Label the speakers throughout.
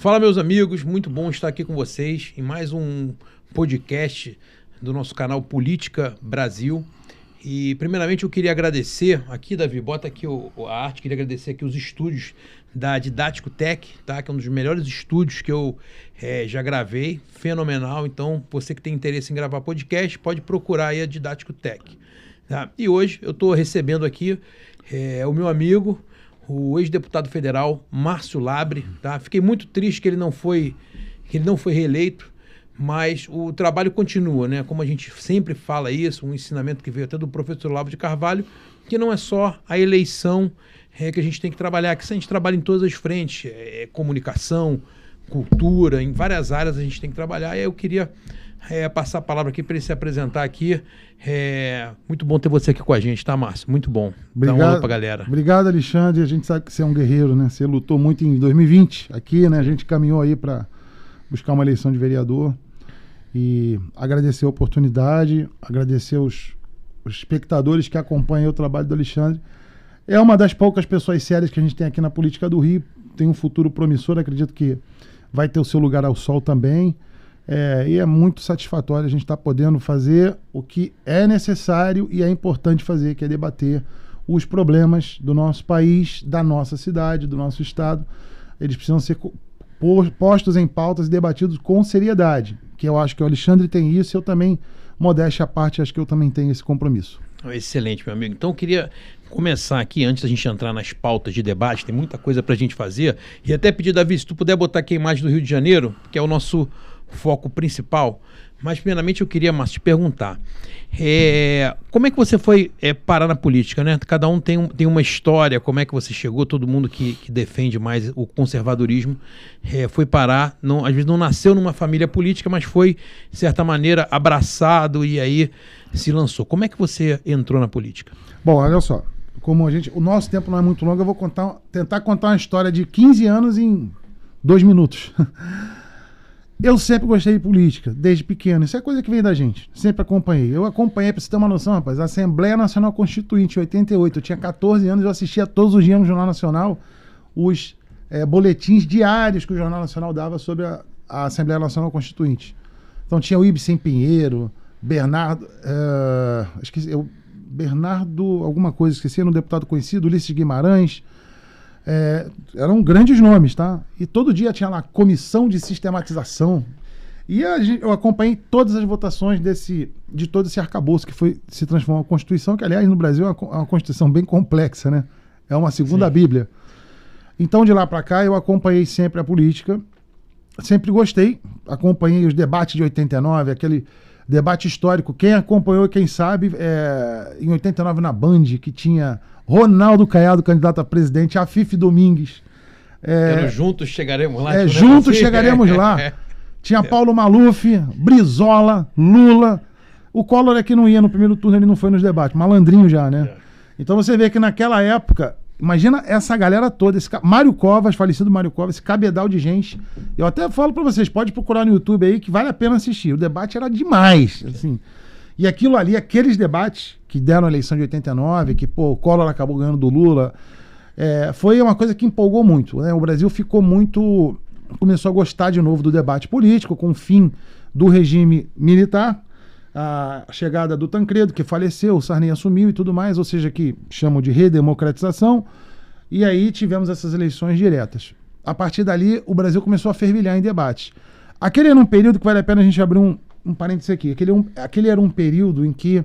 Speaker 1: Fala, meus amigos, muito bom estar aqui com vocês em mais um podcast do nosso canal Política Brasil. E primeiramente eu queria agradecer aqui, Davi, bota aqui a arte, queria agradecer aqui os estúdios da Didático Tech, tá? Que é um dos melhores estúdios que eu já gravei, fenomenal. Então, você que tem interesse em gravar podcast, pode procurar aí a Didático Tech. Tá? E hoje eu estou recebendo aqui o meu amigo, o ex-deputado federal Márcio Labre, tá? Fiquei muito triste que ele não foi reeleito, mas o trabalho continua, né? Como a gente sempre fala isso, um ensinamento que veio até do professor Olavo de Carvalho, que não é só a eleição que a gente tem que trabalhar, que a gente trabalha em todas as frentes, comunicação, cultura, em várias áreas a gente tem que trabalhar. E aí eu queria passar a palavra aqui para ele se apresentar aqui. Muito bom ter você aqui com a gente, tá, Márcio? Muito bom.
Speaker 2: Obrigado,
Speaker 1: dá uma pra galera.
Speaker 2: Obrigado, Alexandre. A gente sabe que você é um guerreiro, né? Você lutou muito em 2020 aqui, né? A gente caminhou aí para buscar uma eleição de vereador e agradecer a oportunidade, agradecer os espectadores que acompanham o trabalho do Alexandre. É uma das poucas pessoas sérias que a gente tem aqui na política do Rio, tem um futuro promissor, acredito que vai ter o seu lugar ao sol também. E é muito satisfatório a gente estar podendo fazer o que é necessário e é importante fazer, que é debater os problemas do nosso país, da nossa cidade, do nosso estado. Eles precisam ser postos em pautas e debatidos com seriedade, que eu acho que o Alexandre tem isso, eu também, modéstia à parte, acho que eu também tenho esse compromisso.
Speaker 1: Excelente, meu amigo. Então eu queria começar aqui, antes da gente entrar nas pautas de debate, tem muita coisa pra gente fazer, e até pedir, Davi, se tu puder botar aqui a imagem do Rio de Janeiro, que é o nosso foco principal. Mas primeiramente eu queria, Márcio, te perguntar, como é que você foi parar na política, né? Cada um tem uma história, como é que você chegou, todo mundo que defende mais o conservadorismo foi parar, às vezes não nasceu numa família política, mas foi, de certa maneira, abraçado e aí se lançou. Como é que você entrou na política?
Speaker 2: Bom, olha só, o nosso tempo não é muito longo, eu vou tentar contar uma história de 15 anos em 2 minutos. Eu sempre gostei de política, desde pequeno. Isso é coisa que vem da gente. Sempre acompanhei. Eu acompanhei, pra você ter uma noção, rapaz, a Assembleia Nacional Constituinte, em 88. Eu tinha 14 anos, eu assistia todos os dias no Jornal Nacional os boletins diários que o Jornal Nacional dava sobre a Assembleia Nacional Constituinte. Então tinha o Ibsen Pinheiro, Bernardo, alguma coisa, esqueci, era um deputado conhecido, Ulisses Guimarães. Eram grandes nomes, tá? E todo dia tinha lá comissão de sistematização. E eu acompanhei todas as votações de todo esse arcabouço que se transformou em Constituição, que, aliás, no Brasil é uma Constituição bem complexa, né? É uma segunda Bíblia. Então, de lá para cá, eu acompanhei sempre a política, sempre gostei, acompanhei os debates de 89, aquele debate histórico. Quem acompanhou, quem sabe, em 89 na Band, que tinha Ronaldo Caiado, candidato a presidente, Afife Domingues.
Speaker 1: Juntos chegaremos lá.
Speaker 2: Juntos chegaremos lá. Tinha Paulo Maluf, Brizola, Lula. O Collor é que não ia no primeiro turno, ele não foi nos debates. Malandrinho já, né? Então você vê que naquela época, imagina essa galera toda, Mário Covas, falecido Mário Covas, esse cabedal de gente. Eu até falo pra vocês, pode procurar no YouTube aí, que vale a pena assistir. O debate era demais, assim. E aquilo ali, aqueles debates que deram a eleição de 89, que o Collor acabou ganhando do Lula, foi uma coisa que empolgou muito, né? O Brasil começou a gostar de novo do debate político, com o fim do regime militar, a chegada do Tancredo, que faleceu, o Sarney assumiu e tudo mais, ou seja, que chamam de redemocratização, e aí tivemos essas eleições diretas. A partir dali, o Brasil começou a fervilhar em debates. Aquele era um período que vale a pena a gente abrir um parênteses aqui. Aquele era um período em que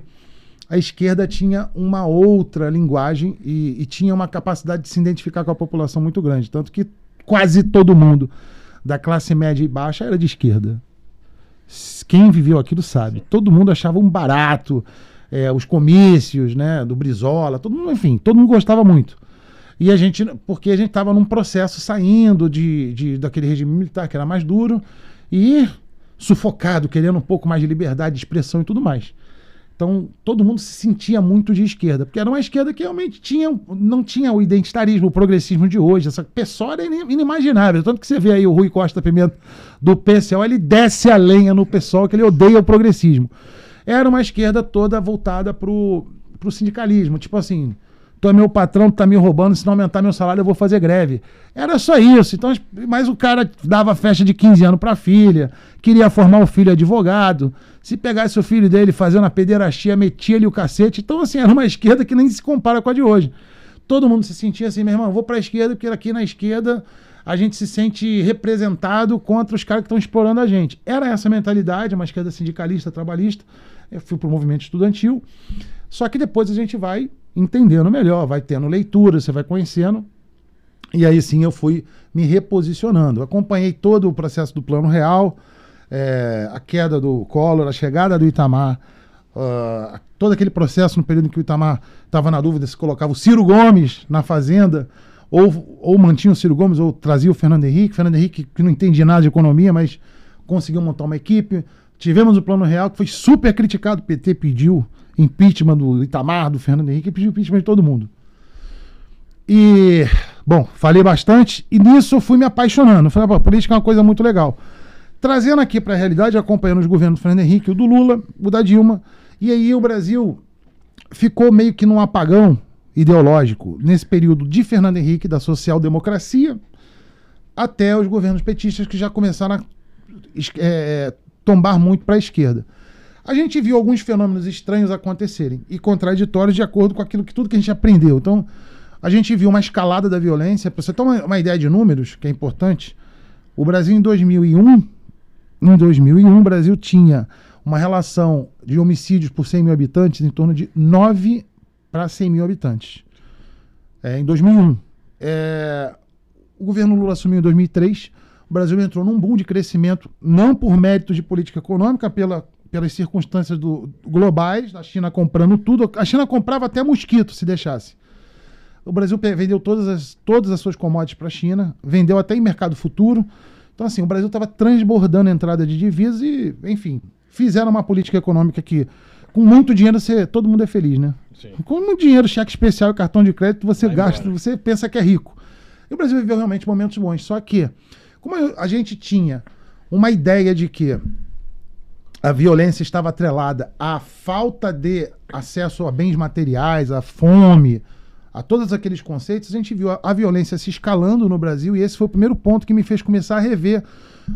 Speaker 2: a esquerda tinha uma outra linguagem e tinha uma capacidade de se identificar com a população muito grande. Tanto que quase todo mundo da classe média e baixa era de esquerda. Quem viveu aquilo sabe. Todo mundo achava um barato, os comícios, né, do Brizola, todo mundo gostava muito. E porque a gente estava num processo saindo daquele regime militar que era mais duro e sufocado, querendo um pouco mais de liberdade de expressão e tudo mais. Então, todo mundo se sentia muito de esquerda, porque era uma esquerda que realmente não tinha o identitarismo, o progressismo de hoje. Essa pessoa era inimaginável. Tanto que você vê aí o Rui Costa Pimenta do PSOL, ele desce a lenha no PSOL, que ele odeia o progressismo. Era uma esquerda toda voltada pro sindicalismo. Tipo assim, tu é meu patrão, tu tá me roubando, se não aumentar meu salário eu vou fazer greve. Era só isso. Então, mas o cara dava festa de 15 anos pra filha, queria formar o filho advogado, se pegasse o filho dele fazendo a pederastia, metia-lhe o cacete. Então, assim, era uma esquerda que nem se compara com a de hoje. Todo mundo se sentia assim, meu irmão, eu vou pra esquerda, porque aqui na esquerda a gente se sente representado contra os caras que estão explorando a gente. Era essa mentalidade, uma esquerda sindicalista, trabalhista. Eu fui pro movimento estudantil. Só que depois a gente vai entendendo melhor, vai tendo leitura, você vai conhecendo. E aí sim eu fui me reposicionando. Acompanhei todo o processo do Plano Real, a queda do Collor, a chegada do Itamar, todo aquele processo no período em que o Itamar estava na dúvida se colocava o Ciro Gomes na Fazenda, ou mantinha o Ciro Gomes, ou trazia o Fernando Henrique. Fernando Henrique, que não entendia nada de economia, mas conseguiu montar uma equipe. Tivemos o Plano Real, que foi super criticado. O PT pediu impeachment do Itamar, do Fernando Henrique, e pediu impeachment de todo mundo. E, bom, falei bastante, e nisso eu fui me apaixonando. Falei, a política é uma coisa muito legal. Trazendo aqui para a realidade, acompanhando os governos do Fernando Henrique, o do Lula, o da Dilma, e aí o Brasil ficou meio que num apagão ideológico, nesse período de Fernando Henrique, da social-democracia, até os governos petistas que já começaram a tombar muito para a esquerda. A gente viu alguns fenômenos estranhos acontecerem e contraditórios de acordo com aquilo que tudo que a gente aprendeu. Então, a gente viu uma escalada da violência. Para você ter uma ideia de números, que é importante, o Brasil em 2001, o Brasil tinha uma relação de homicídios por 100 mil habitantes em torno de 9 para 100 mil habitantes. Em 2001. O governo Lula assumiu em 2003. O Brasil entrou num boom de crescimento, não por méritos de política econômica, pelas circunstâncias globais, a China comprando tudo. A China comprava até mosquito, se deixasse. O Brasil vendeu todas as suas commodities para a China, vendeu até em mercado futuro. Então, assim, o Brasil estava transbordando a entrada de divisas e, enfim, fizeram uma política econômica que, com muito dinheiro, todo mundo é feliz, né? Sim. Com muito dinheiro, cheque especial e cartão de crédito, você gasta, você pensa que é rico. E o Brasil viveu realmente momentos bons. Só que, como a gente tinha uma ideia de que a violência estava atrelada à falta de acesso a bens materiais, à fome, a todos aqueles conceitos, a gente viu a violência se escalando no Brasil, e esse foi o primeiro ponto que me fez começar a rever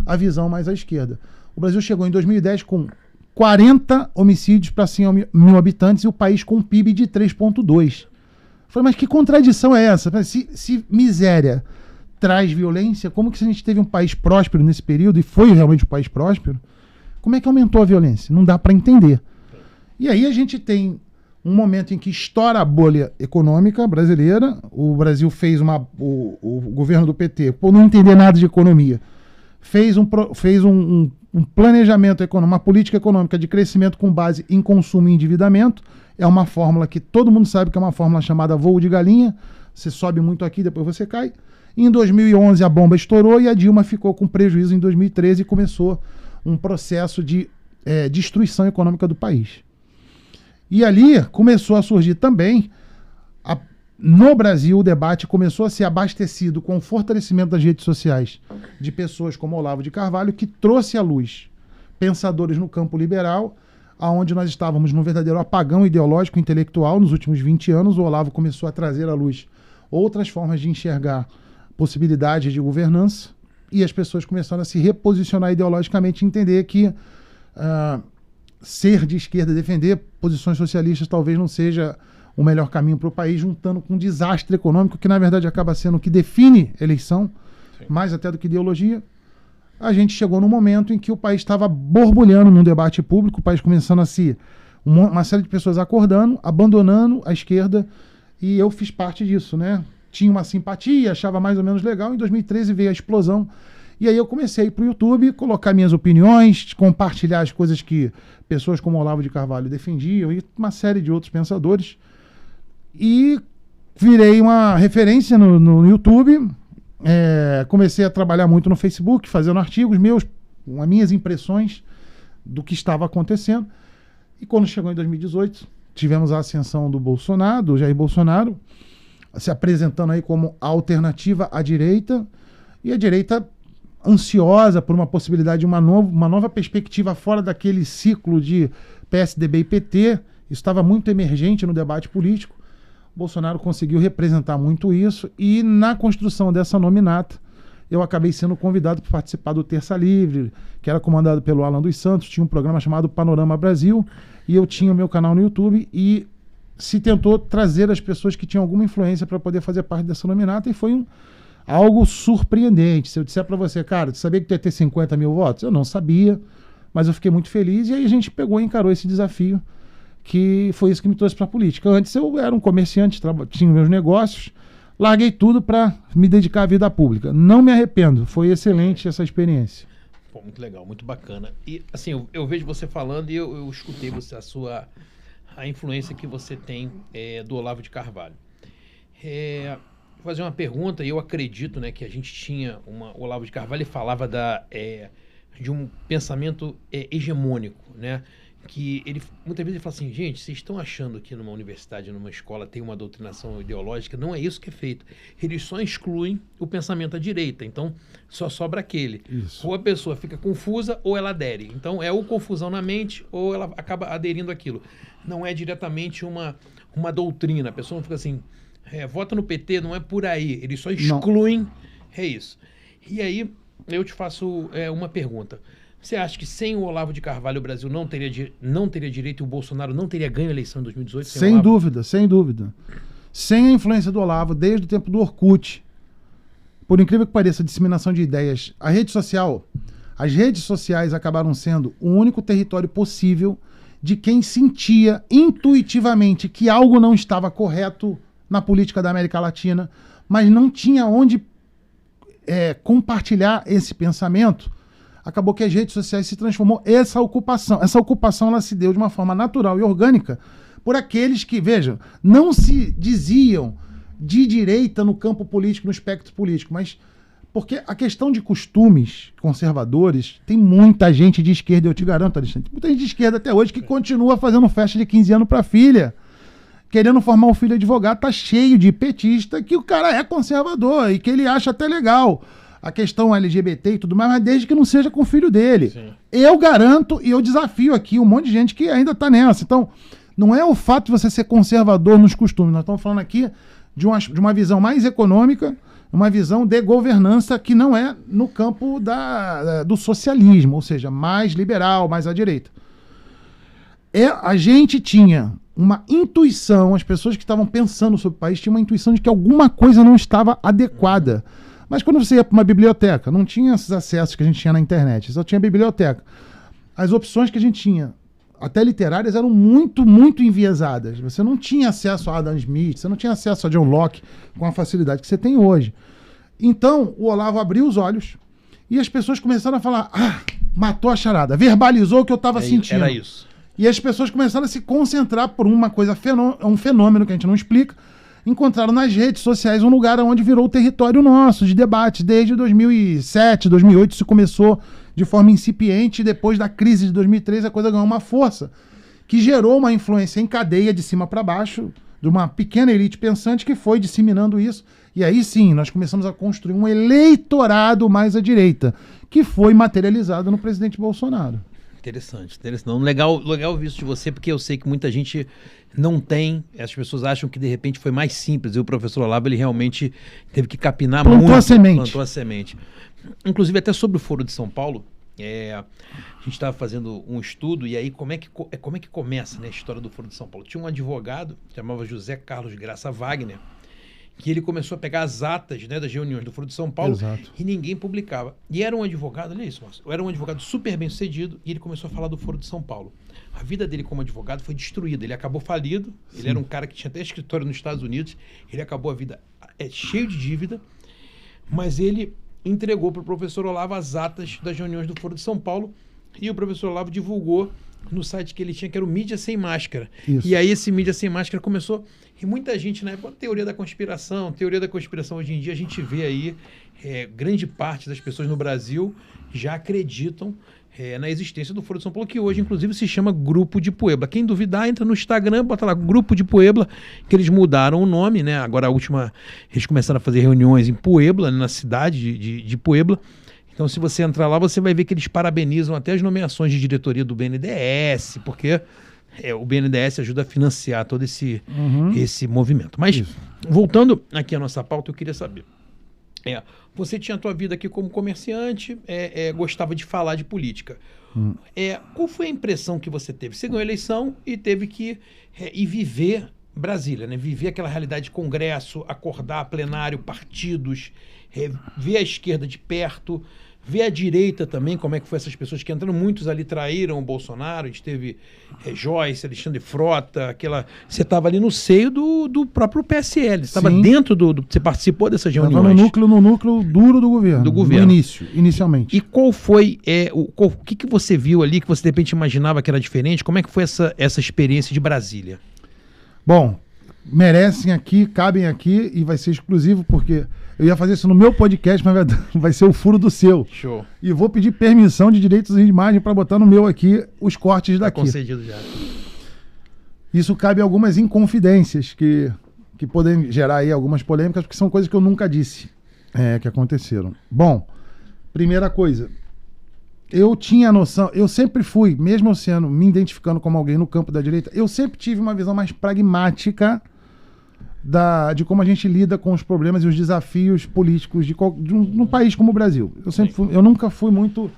Speaker 2: a visão mais à esquerda. O Brasil chegou em 2010 com 40 homicídios para 100 mil habitantes e o país com um PIB de 3,2. Falei, mas que contradição é essa? Se miséria traz violência, como que se a gente teve um país próspero nesse período, e foi realmente um país próspero, como é que aumentou a violência? Não dá para entender. E aí a gente tem um momento em que estoura a bolha econômica brasileira. O Brasil fez o governo do PT, por não entender nada de economia, fez um planejamento econômico, uma política econômica de crescimento com base em consumo e endividamento. É uma fórmula que todo mundo sabe que é uma fórmula chamada voo de galinha. Você sobe muito aqui, depois você cai. Em 2011 a bomba estourou e a Dilma ficou com prejuízo em 2013 e começou um processo de destruição econômica do país. E ali começou a surgir também, no Brasil, o debate começou a ser abastecido com o fortalecimento das redes sociais de pessoas como Olavo de Carvalho, que trouxe à luz pensadores no campo liberal, aonde nós estávamos num verdadeiro apagão ideológico e intelectual nos últimos 20 anos. O Olavo começou a trazer à luz outras formas de enxergar possibilidades de governança, e as pessoas começaram a se reposicionar ideologicamente e entender que ser de esquerda, defender posições socialistas, talvez não seja o melhor caminho para o país, juntando com um desastre econômico, que na verdade acaba sendo o que define eleição, sim, mais até do que ideologia. A gente chegou num momento em que o país estava borbulhando num debate público, o país começando a uma série de pessoas acordando, abandonando a esquerda, e eu fiz parte disso, né? Tinha uma simpatia, achava mais ou menos legal. Em 2013 veio a explosão, e aí eu comecei para o YouTube, colocar minhas opiniões, compartilhar as coisas que pessoas como Olavo de Carvalho defendiam, e uma série de outros pensadores, e virei uma referência no YouTube. Comecei a trabalhar muito no Facebook, fazendo artigos meus, com as minhas impressões do que estava acontecendo. E quando chegou em 2018, tivemos a ascensão do Jair Bolsonaro, se apresentando aí como a alternativa à direita, e a direita ansiosa por uma possibilidade de uma nova perspectiva fora daquele ciclo de PSDB e PT. Isso estava muito emergente no debate político. Bolsonaro conseguiu representar muito isso e na construção dessa nominata eu acabei sendo convidado para participar do Terça Livre, que era comandado pelo Alan dos Santos, tinha um programa chamado Panorama Brasil e eu tinha o meu canal no YouTube e se tentou trazer as pessoas que tinham alguma influência para poder fazer parte dessa nominata e foi algo surpreendente. Se eu disser para você, cara, você sabia que tu ia ter 50 mil votos? Eu não sabia, mas eu fiquei muito feliz e aí a gente pegou e encarou esse desafio, que foi isso que me trouxe para a política. Antes eu era um comerciante, tinha meus negócios, larguei tudo para me dedicar à vida pública. Não me arrependo, foi excelente essa experiência.
Speaker 1: Pô, muito legal, muito bacana. E assim, eu vejo você falando e eu escutei você, a influência que você tem do Olavo de Carvalho. Vou fazer uma pergunta, e eu acredito, né, que a gente tinha o Olavo de Carvalho, ele falava de um pensamento hegemônico, né? Que ele muitas vezes ele fala assim, gente, vocês estão achando que numa universidade, numa escola tem uma doutrinação ideológica? Não é isso que é feito. Eles só excluem o pensamento à direita, então só sobra aquele.
Speaker 2: Isso.
Speaker 1: Ou a pessoa fica confusa ou ela adere. Então é ou confusão na mente ou ela acaba aderindo àquilo. Não é diretamente uma doutrina. A pessoa não fica assim, vota no PT, não é por aí. Eles só excluem, não. É isso. E aí eu te faço uma pergunta. Você acha que sem o Olavo de Carvalho o Brasil não teria direito e o Bolsonaro não teria ganho a eleição em 2018?
Speaker 2: Sem dúvida, sem dúvida. Sem a influência do Olavo, desde o tempo do Orkut, por incrível que pareça, a disseminação de ideias, as redes sociais acabaram sendo o único território possível de quem sentia intuitivamente que algo não estava correto na política da América Latina, mas não tinha onde compartilhar esse pensamento. Acabou que as redes sociais se transformou essa ocupação. Essa ocupação ela se deu de uma forma natural e orgânica por aqueles que, vejam, não se diziam de direita no campo político, no espectro político, mas porque a questão de costumes conservadores, tem muita gente de esquerda, eu te garanto, Alexandre, muita gente de esquerda até hoje que continua fazendo festa de 15 anos para a filha, querendo formar um filho advogado, tá cheio de petista que o cara é conservador e que ele acha até legal a questão LGBT e tudo mais, mas desde que não seja com o filho dele. Sim. Eu garanto e eu desafio aqui um monte de gente que ainda está nessa. Então, não é o fato de você ser conservador nos costumes. Nós estamos falando aqui de uma visão mais econômica, uma visão de governança que não é no campo do socialismo, ou seja, mais liberal, mais à direita. A gente tinha uma intuição, as pessoas que estavam pensando sobre o país tinham uma intuição de que alguma coisa não estava adequada. Mas quando você ia para uma biblioteca, não tinha esses acessos que a gente tinha na internet, só tinha biblioteca. As opções que a gente tinha, até literárias, eram muito, muito enviesadas. Você não tinha acesso a Adam Smith, você não tinha acesso a John Locke com a facilidade que você tem hoje. Então, o Olavo abriu os olhos e as pessoas começaram a falar, matou a charada, verbalizou o que eu estava sentindo.
Speaker 1: Era isso.
Speaker 2: E as pessoas começaram a se concentrar por uma coisa, um fenômeno que a gente não explica, encontraram nas redes sociais um lugar onde virou o território nosso de debate. Desde 2007, 2008, isso começou de forma incipiente. Depois da crise de 2003, a coisa ganhou uma força que gerou uma influência em cadeia de cima para baixo, de uma pequena elite pensante que foi disseminando isso. E aí sim, nós começamos a construir um eleitorado mais à direita, que foi materializado no presidente Bolsonaro.
Speaker 1: Interessante. Legal ouvir isso de você, porque eu sei que muita gente não tem, as pessoas acham que de repente foi mais simples, e o professor Olavo, ele realmente teve que capinar muito. Plantou a semente. Inclusive até sobre o Foro de São Paulo, a gente estava fazendo um estudo, e aí como é que começa, né, a história do Foro de São Paulo? Tinha um advogado, chamava José Carlos Graça Wagner, que ele começou a pegar as atas, né, das reuniões do Foro de São Paulo. Exato. E ninguém publicava. E era um advogado, olha isso, Márcio, era um advogado super bem sucedido e ele começou a falar do Foro de São Paulo. A vida dele como advogado foi destruída, ele acabou falido. Sim. Ele era um cara que tinha até escritório nos Estados Unidos, ele acabou a vida cheio de dívida, mas ele entregou para o professor Olavo as atas das reuniões do Foro de São Paulo e o professor Olavo divulgou no site que ele tinha, que era o Mídia Sem Máscara. Isso. E aí esse Mídia Sem Máscara começou, e muita gente na época, teoria da conspiração hoje em dia a gente vê aí, grande parte das pessoas no Brasil já acreditam na existência do Foro de São Paulo, que hoje inclusive se chama Grupo de Puebla. Quem duvidar, entra no Instagram, bota lá Grupo de Puebla, que eles mudaram o nome, né? Agora eles começaram a fazer reuniões em Puebla, na cidade de Puebla. Então, se você entrar lá, você vai ver que eles parabenizam até as nomeações de diretoria do BNDES, porque o BNDES ajuda a financiar todo esse movimento. Mas, voltando aqui à nossa pauta, eu queria saber. Você tinha a tua vida aqui como comerciante, gostava de falar de política. Qual foi a impressão que você teve? Você ganhou a eleição e teve que ir viver Brasília, né? Viver aquela realidade de Congresso, acordar plenário, partidos, ver a esquerda de perto, ver a direita também, como é que foi essas pessoas que entraram. Muitos ali traíram o Bolsonaro. A gente teve Joyce, Alexandre Frota, você estava ali no seio do próprio PSL. Você estava dentro você participou dessas reuniões.
Speaker 2: No núcleo duro do governo. Inicialmente.
Speaker 1: E qual foi, o que você viu ali que você de repente imaginava que era diferente? Como é que foi essa experiência de Brasília?
Speaker 2: Bom, merecem aqui, cabem aqui e vai ser exclusivo porque eu ia fazer isso no meu podcast, mas vai ser o furo do seu.
Speaker 1: Show.
Speaker 2: E vou pedir permissão de direitos de imagem para botar no meu aqui os cortes daqui.
Speaker 1: Tá concedido já.
Speaker 2: Isso cabe a algumas inconfidências que podem gerar aí algumas polêmicas, porque são coisas que eu nunca disse que aconteceram. Bom, primeira coisa, eu tinha noção, eu sempre fui, mesmo eu sendo, me identificando como alguém no campo da direita, eu sempre tive uma visão mais pragmática de como a gente lida com os problemas e os desafios políticos de um país como o Brasil. Eu nunca fui muito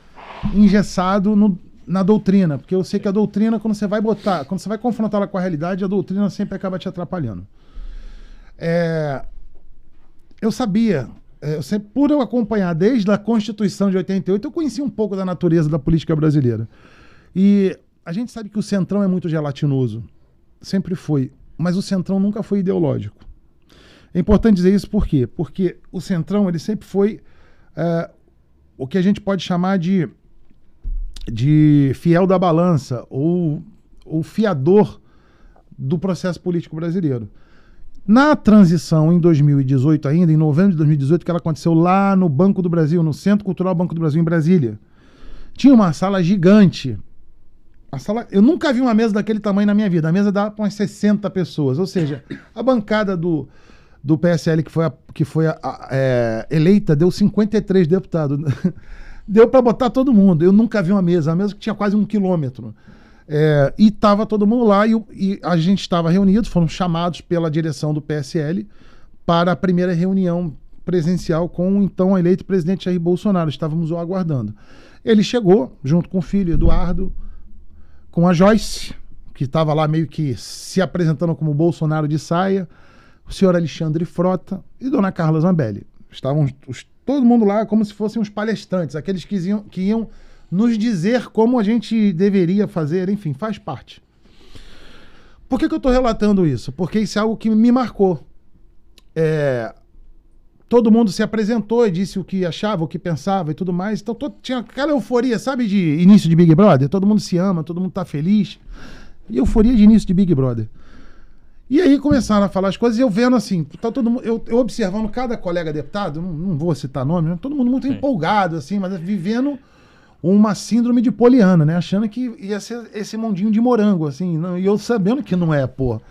Speaker 2: engessado na doutrina, porque eu sei que a doutrina, quando você vai confrontá-la com a realidade, a doutrina sempre acaba te atrapalhando. Eu sabia, por eu acompanhar desde a Constituição de 88, eu conheci um pouco da natureza da política brasileira. E a gente sabe que o Centrão é muito gelatinoso. Sempre foi. Mas o Centrão nunca foi ideológico. É importante dizer isso por quê? Porque o Centrão ele sempre foi o que a gente pode chamar de fiel da balança ou fiador do processo político brasileiro. Na transição em 2018 ainda, em novembro de 2018, que ela aconteceu lá no Banco do Brasil, no Centro Cultural Banco do Brasil, em Brasília, tinha uma sala gigante. Eu nunca vi uma mesa daquele tamanho na minha vida. A mesa dá para umas 60 pessoas. Ou seja, a bancada do PSL que foi eleita deu 53 deputados. Deu para botar todo mundo. Eu nunca vi uma mesa que tinha quase 1 quilômetro. E estava todo mundo lá e a gente estava reunidos, foram chamados pela direção do PSL para a primeira reunião presencial com o então eleito presidente Jair Bolsonaro. Estávamos o aguardando. Ele chegou junto com o filho Eduardo, com a Joyce, que estava lá meio que se apresentando como Bolsonaro de saia, o senhor Alexandre Frota e dona Carla Zambelli. Estavam todo mundo lá como se fossem os palestrantes, aqueles que iam nos dizer como a gente deveria fazer, enfim, faz parte. Por que eu estou relatando isso? Porque isso é algo que me marcou. Todo mundo se apresentou e disse o que achava, o que pensava e tudo mais. Então tinha aquela euforia, sabe, de início de Big Brother? Todo mundo se ama, todo mundo tá feliz. E euforia de início de Big Brother. E aí começaram a falar as coisas e eu vendo assim, tá todo mundo, eu observando cada colega deputado, não vou citar nome, né? Todo mundo muito empolgado, assim, mas vivendo uma síndrome de Poliana, né? Achando que ia ser esse mundinho de morango, assim, e eu sabendo que não é, pô.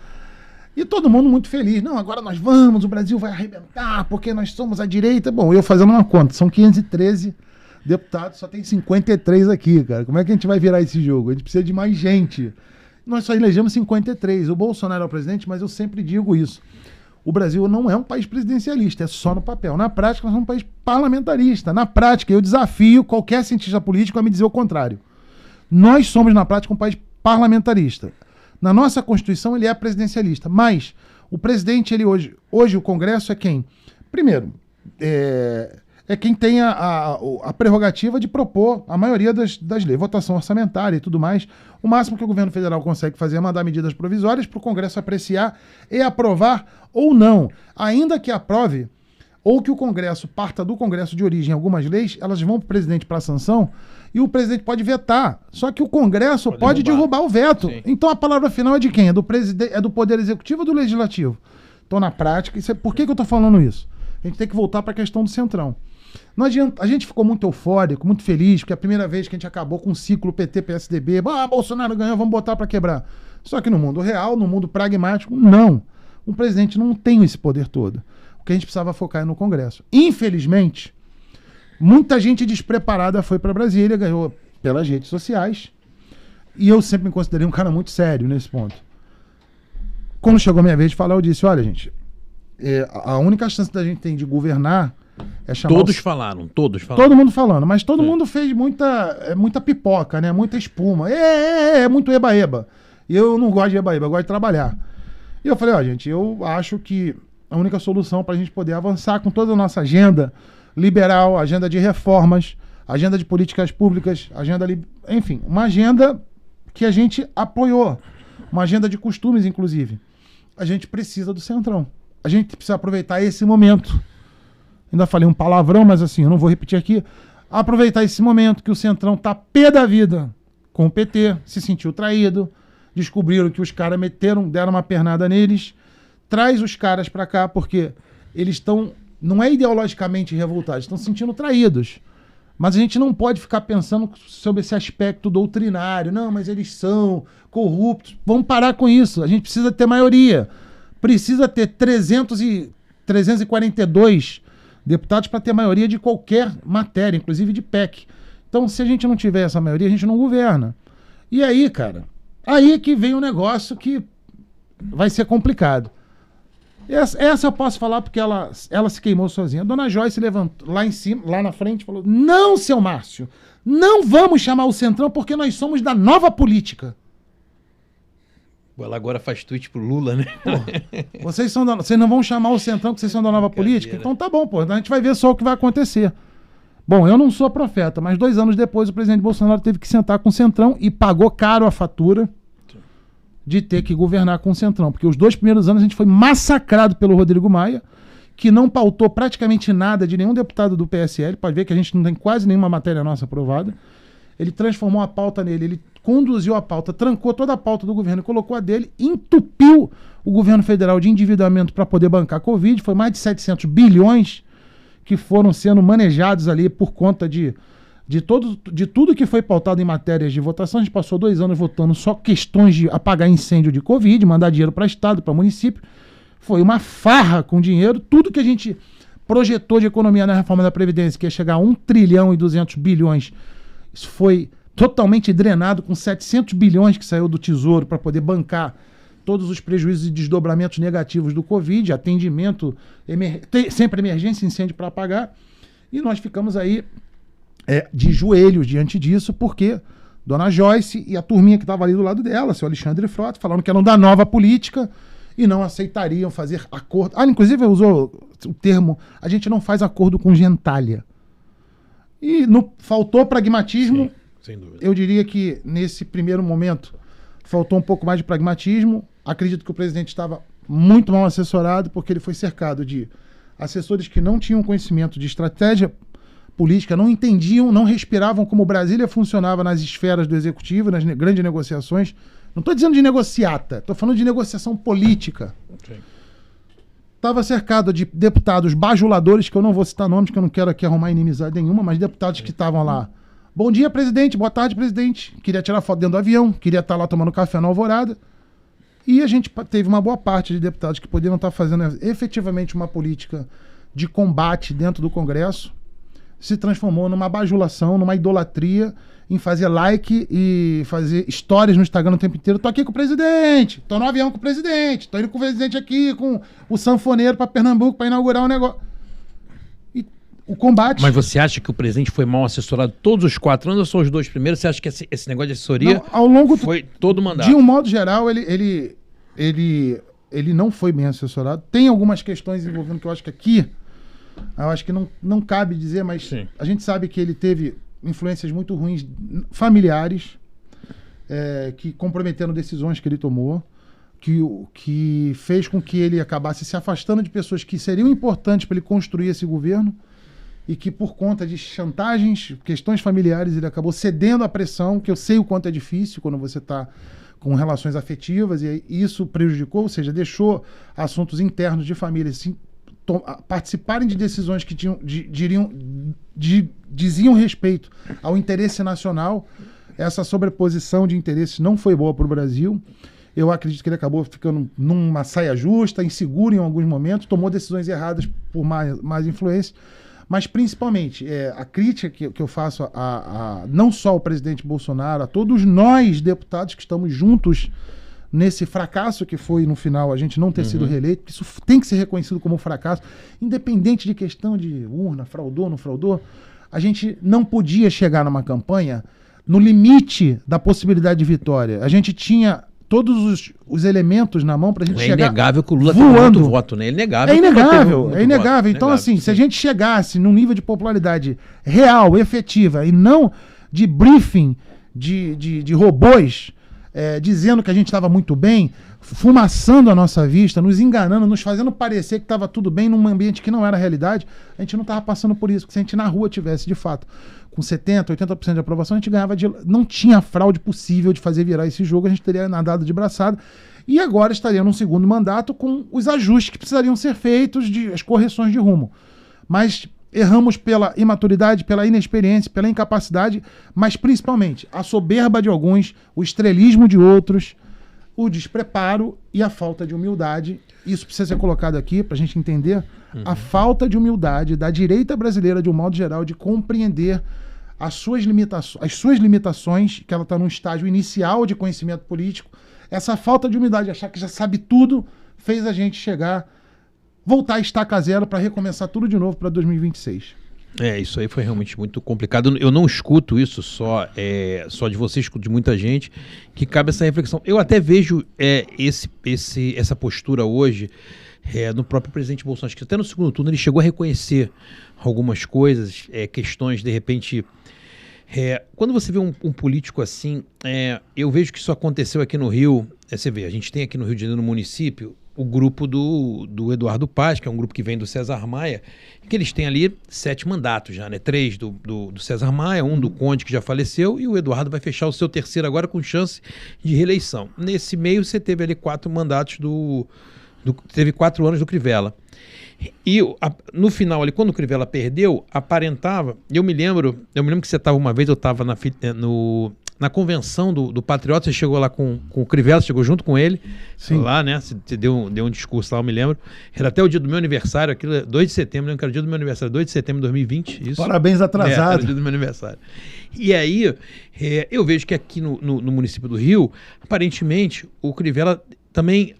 Speaker 2: E todo mundo muito feliz. Não, agora nós vamos, o Brasil vai arrebentar, porque nós somos a direita. Bom, eu fazendo uma conta, são 513 deputados, só tem 53 aqui, cara. Como é que a gente vai virar esse jogo? A gente precisa de mais gente. Nós só elegemos 53. O Bolsonaro é o presidente, mas eu sempre digo isso. O Brasil não é um país presidencialista, é só no papel. Na prática, nós somos um país parlamentarista. Na prática, eu desafio qualquer cientista político a me dizer o contrário. Nós somos, na prática, um país parlamentarista. Na nossa Constituição, ele é presidencialista. Mas o presidente, ele hoje o Congresso é quem? Primeiro, é quem tem a prerrogativa de propor a maioria das leis, votação orçamentária e tudo mais. O máximo que o governo federal consegue fazer é mandar medidas provisórias para o Congresso apreciar e aprovar ou não. Ainda que aprove, ou que o Congresso parta do Congresso de origem algumas leis, elas vão para o presidente para sanção e o presidente pode vetar. Só que o Congresso pode derrubar o veto. Sim. Então a palavra final é de quem? É do Poder Executivo ou do Legislativo? Então, na prática, por que eu estou falando isso? A gente tem que voltar para a questão do Centrão. Não adianta, a gente ficou muito eufórico, muito feliz, porque é a primeira vez que a gente acabou com um ciclo PT-PSDB. Bolsonaro ganhou, vamos botar para quebrar. Só que no mundo real, no mundo pragmático, não. Um presidente não tem esse poder todo. O que a gente precisava focar é no Congresso. Infelizmente, muita gente despreparada foi para Brasília, ganhou pelas redes sociais. E eu sempre me considerei um cara muito sério nesse ponto. Quando chegou a minha vez de falar, eu disse, olha, gente, a única chance da gente tem de governar é chamar...
Speaker 1: Todos falaram.
Speaker 2: Todo mundo falando, mas todo mundo fez muita pipoca, né? Muita espuma. É muito eba-eba. E eu não gosto de eba-eba, eu gosto de trabalhar. E eu falei, ó, gente, eu acho que a única solução para a gente poder avançar com toda a nossa agenda liberal, agenda de reformas, agenda de políticas públicas, enfim, uma agenda que a gente apoiou, uma agenda de costumes, inclusive. A gente precisa do Centrão. A gente precisa aproveitar esse momento. Ainda falei um palavrão, mas assim, eu não vou repetir aqui. Aproveitar esse momento que o Centrão tá pé da vida com o PT, se sentiu traído, descobriram que os caras deram uma pernada neles. Traz os caras pra cá, porque eles estão, não é ideologicamente revoltados, estão se sentindo traídos. Mas a gente não pode ficar pensando sobre esse aspecto doutrinário. Não, mas eles são corruptos. Vamos parar com isso. A gente precisa ter maioria. Precisa ter 342 deputados para ter maioria de qualquer matéria, inclusive de PEC. Então, se a gente não tiver essa maioria, a gente não governa. E aí, cara, aí que vem um negócio que vai ser complicado. Essa eu posso falar porque ela se queimou sozinha. A dona Joyce levantou lá em cima, lá na frente, falou: não, seu Márcio, não vamos chamar o Centrão porque nós somos da nova política.
Speaker 1: Ela agora faz tweet pro Lula, né?
Speaker 2: Pô, vocês não vão chamar o Centrão porque vocês são da nova política? Então tá bom, pô, a gente vai ver só o que vai acontecer. Bom, eu não sou profeta, mas 2 anos depois o presidente Bolsonaro teve que sentar com o Centrão e pagou caro a fatura de ter que governar com o Centrão, porque os 2 primeiros anos a gente foi massacrado pelo Rodrigo Maia, que não pautou praticamente nada de nenhum deputado do PSL, pode ver que a gente não tem quase nenhuma matéria nossa aprovada. Ele transformou a pauta nele, ele conduziu a pauta, trancou toda a pauta do governo, colocou a dele, entupiu o governo federal de endividamento para poder bancar a Covid, foi mais de 700 bilhões que foram sendo manejados ali por conta de tudo que foi pautado em matérias de votação. A gente passou 2 anos votando só questões de apagar incêndio de Covid, mandar dinheiro para estado, para município. Foi uma farra com dinheiro. Tudo que a gente projetou de economia na reforma da Previdência, que ia chegar a 1 trilhão e 200 bilhões, isso foi totalmente drenado com 700 bilhões que saiu do Tesouro para poder bancar todos os prejuízos e desdobramentos negativos do Covid, atendimento, sempre emergência, incêndio para apagar. E nós ficamos aí de joelhos diante disso, porque Dona Joyce e a turminha que estava ali do lado dela, seu Alexandre Frota, falaram que eram da nova política e não aceitariam fazer acordo. Inclusive usou o termo, a gente não faz acordo com gentalha. E faltou pragmatismo. Sim, sem dúvida. Eu diria que nesse primeiro momento faltou um pouco mais de pragmatismo. Acredito que o presidente estava muito mal assessorado, porque ele foi cercado de assessores que não tinham conhecimento de estratégia política, não entendiam, não respiravam como Brasília funcionava nas esferas do executivo, nas grandes negociações. Não estou dizendo de negociata, estou falando de negociação política. Estava cercado de deputados bajuladores, que eu não vou citar nomes, que eu não quero aqui arrumar inimizade nenhuma, mas deputados que estavam lá. Bom dia, presidente. Boa tarde, presidente. Queria tirar foto dentro do avião, queria estar lá tomando café na Alvorada. E a gente teve uma boa parte de deputados que poderiam estar fazendo efetivamente uma política de combate dentro do Congresso, se transformou numa bajulação, numa idolatria, em fazer like e fazer stories no Instagram o tempo inteiro. Tô aqui com o presidente, tô no avião com o presidente, tô indo com o presidente aqui, com o sanfoneiro para Pernambuco para inaugurar um negócio. E o combate... Mas
Speaker 1: você acha que o presidente foi mal assessorado todos os 4 anos ou só os 2 primeiros? Você acha que esse negócio de assessoria
Speaker 2: ao longo
Speaker 1: foi todo mandato?
Speaker 2: De um modo geral, ele não foi bem assessorado. Tem algumas questões envolvendo que eu acho que aqui... Eu acho que não cabe dizer, mas sim, a gente sabe que ele teve influências muito ruins familiares, que comprometeram decisões que ele tomou, que fez com que ele acabasse se afastando de pessoas que seriam importantes para ele construir esse governo e que por conta de chantagens, questões familiares, ele acabou cedendo à pressão, que eu sei o quanto é difícil quando você está com relações afetivas, e isso prejudicou, ou seja, deixou assuntos internos de família assim, participarem de decisões que diziam respeito ao interesse nacional. Essa sobreposição de interesses não foi boa para o Brasil. Eu acredito que ele acabou ficando numa saia justa, inseguro em alguns momentos, tomou decisões erradas por mais influência. mas principalmente a crítica que eu faço não só ao presidente Bolsonaro, a todos nós, deputados, que estamos juntos nesse fracasso que foi, no final, a gente não ter sido reeleito, porque isso tem que ser reconhecido como um fracasso, independente de questão de urna, fraudou, não fraudou, a gente não podia chegar numa campanha no limite da possibilidade de vitória. A gente tinha todos os elementos na mão pra gente chegar.
Speaker 1: É inegável que o Lula
Speaker 2: voando.
Speaker 1: tem muito voto, né? É inegável.
Speaker 2: É inegável,
Speaker 1: muito
Speaker 2: é inegável.
Speaker 1: Voto.
Speaker 2: Então, assim, se a gente chegasse num nível de popularidade real, efetiva, e não de briefing de robôs, dizendo que a gente estava muito bem, fumaçando a nossa vista, nos enganando, nos fazendo parecer que estava tudo bem num ambiente que não era realidade, a gente não estava passando por isso. Porque se a gente na rua tivesse, de fato, com 70%, 80% de aprovação, a gente ganhava não tinha fraude possível de fazer virar esse jogo, a gente teria nadado de braçada. E agora estaria num segundo mandato com os ajustes que precisariam ser feitos, as correções de rumo. Mas erramos pela imaturidade, pela inexperiência, pela incapacidade, mas principalmente a soberba de alguns, o estrelismo de outros, o despreparo e a falta de humildade. Isso precisa ser colocado aqui para a gente entender a falta de humildade da direita brasileira, de um modo geral, de compreender as suas limitações, que ela está num estágio inicial de conhecimento político. Essa falta de humildade, achar que já sabe tudo, fez a gente voltar a estaca zero para recomeçar tudo de novo para 2026.
Speaker 1: Isso aí foi realmente muito complicado. Eu não escuto isso só de você, escuto de muita gente, que cabe essa reflexão. Eu até vejo essa postura hoje no próprio presidente Bolsonaro. Acho que até no segundo turno ele chegou a reconhecer algumas coisas, questões, de repente... quando você vê um político assim, eu vejo que isso aconteceu aqui no Rio. Você vê, a gente tem aqui no Rio de Janeiro, no município, o grupo do Eduardo Paz, que é um grupo que vem do César Maia, que eles têm ali 7 mandatos já, né? 3 do César Maia, 1 do Conde, que já faleceu, e o Eduardo vai fechar o seu terceiro agora com chance de reeleição. Nesse meio você teve ali 4 mandatos teve 4 anos do Crivella. E no final ali, quando o Crivella perdeu, aparentava... Eu me lembro que você estava uma vez, eu estava na convenção do Patriota, você chegou lá com o Crivella, chegou junto com ele. Sim. Lá, né? Você deu um discurso lá, eu me lembro. Era até o dia do meu aniversário, aquilo, 2 de setembro, lembro que era o dia do meu aniversário, 2 de setembro de 2020. Isso.
Speaker 2: Parabéns atrasado.
Speaker 1: Era o dia do meu aniversário. E aí, eu vejo que aqui no município do Rio, aparentemente, o Crivella também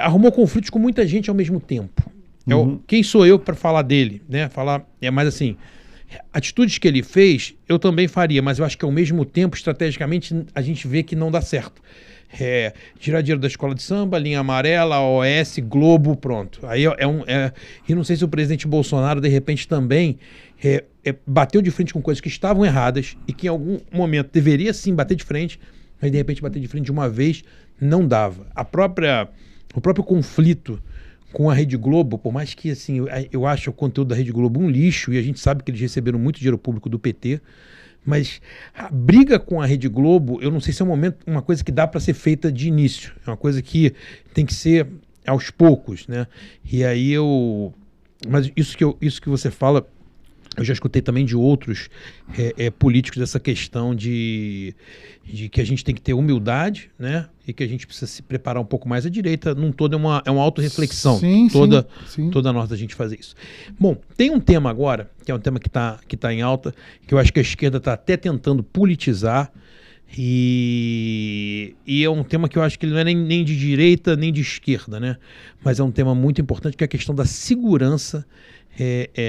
Speaker 1: arrumou conflitos com muita gente ao mesmo tempo. Quem sou eu para falar dele, né? Mas assim, atitudes que ele fez, eu também faria, mas eu acho que ao mesmo tempo, estrategicamente, a gente vê que não dá certo. Tirar dinheiro da escola de samba, linha amarela, OS, Globo, pronto. Aí e não sei se o presidente Bolsonaro, de repente, também bateu de frente com coisas que estavam erradas e que em algum momento deveria sim bater de frente, mas de repente bater de frente de uma vez não dava. O próprio conflito com a Rede Globo, por mais que assim, eu acho o conteúdo da Rede Globo um lixo, e a gente sabe que eles receberam muito dinheiro público do PT, mas a briga com a Rede Globo, eu não sei se é uma coisa que dá para ser feita de início, é uma coisa que tem que ser aos poucos, né? E aí mas isso que você fala, eu já escutei também de outros políticos dessa questão de que a gente tem que ter humildade, né? E que a gente precisa se preparar um pouco mais. A direita, num todo, é uma autorreflexão.
Speaker 2: Sim.
Speaker 1: Toda nós da gente fazer isso. Bom, tem um tema agora, que é um tema que tá em alta, que eu acho que a esquerda está até tentando politizar, e é um tema que eu acho que ele não é nem de direita nem de esquerda, né? Mas é um tema muito importante, que é a questão da segurança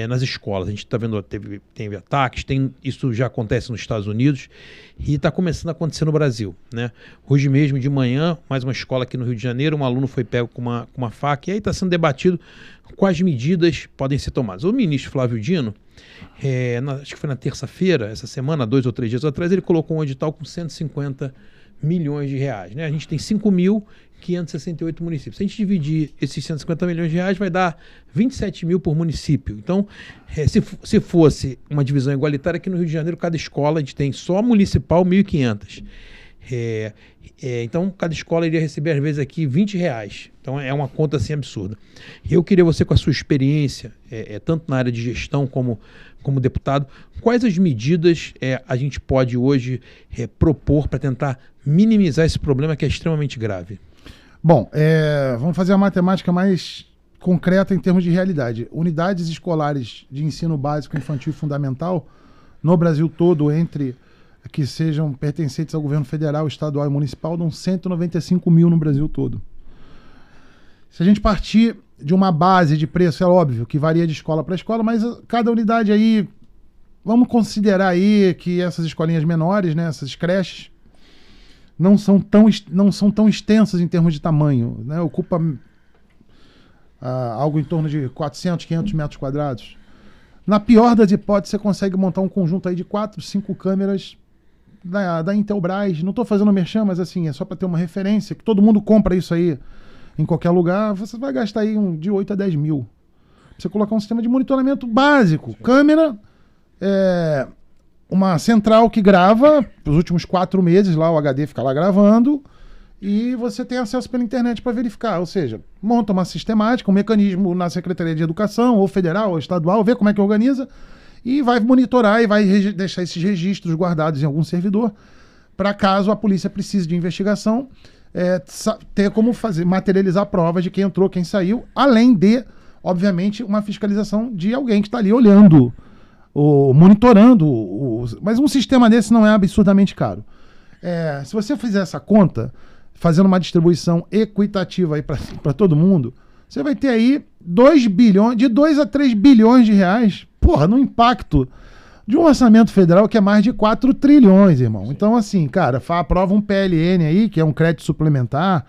Speaker 1: nas escolas. A gente está vendo, teve ataques, isso já acontece nos Estados Unidos e está começando a acontecer no Brasil, né? Hoje mesmo, de manhã, mais uma escola aqui no Rio de Janeiro, um aluno foi pego com uma faca, e aí está sendo debatido quais medidas podem ser tomadas. O ministro Flávio Dino, acho que foi na terça-feira, essa semana, 2 ou 3 dias atrás, ele colocou um edital com 150 milhões de reais, né? A gente tem 5.568 municípios. Se a gente dividir esses 150 milhões de reais, vai dar 27 mil por município. Então, se fosse uma divisão igualitária, aqui no Rio de Janeiro, cada escola, a gente tem só municipal 1.500. Então, cada escola iria receber, às vezes, aqui 20 reais. Então, é uma conta assim absurda. E eu queria você, com a sua experiência, tanto na área de gestão como deputado, quais as medidas a gente pode hoje propor para tentar minimizar esse problema que é extremamente grave?
Speaker 2: Bom, vamos fazer a matemática mais concreta em termos de realidade. Unidades escolares de ensino básico, infantil e fundamental no Brasil todo, entre que sejam pertencentes ao governo federal, estadual e municipal, dão 195 mil no Brasil todo. Se a gente partir de uma base de preço, é óbvio que varia de escola para escola, mas cada unidade aí, vamos considerar aí que essas escolinhas menores, né, essas creches, não são tão extensas em termos de tamanho, né, ocupa algo em torno de 400, 500 metros quadrados. Na pior das hipóteses, você consegue montar um conjunto aí de 4, 5 câmeras da Intelbras. Não estou fazendo merchan, mas assim, é só para ter uma referência, que todo mundo compra isso aí em qualquer lugar. Você vai gastar aí de 8 a 10 mil. Você colocar um sistema de monitoramento básico. Sim. Câmera, uma central que grava, os últimos 4 meses lá, o HD fica lá gravando, e você tem acesso pela internet para verificar. Ou seja, monta uma sistemática, um mecanismo na Secretaria de Educação, ou federal, ou estadual, vê como é que organiza, e vai monitorar e vai deixar esses registros guardados em algum servidor, para caso a polícia precise de investigação, ter como materializar provas de quem entrou, quem saiu, além de, obviamente, uma fiscalização de alguém que está ali olhando, monitorando. Mas um sistema desse não é absurdamente caro. Se você fizer essa conta, fazendo uma distribuição equitativa aí para todo mundo, você vai ter aí 2 a 3 bilhões de reais, no impacto de um orçamento federal que é mais de 4 trilhões, irmão. Sim. Então, assim, cara, aprova um PLN aí, que é um crédito suplementar,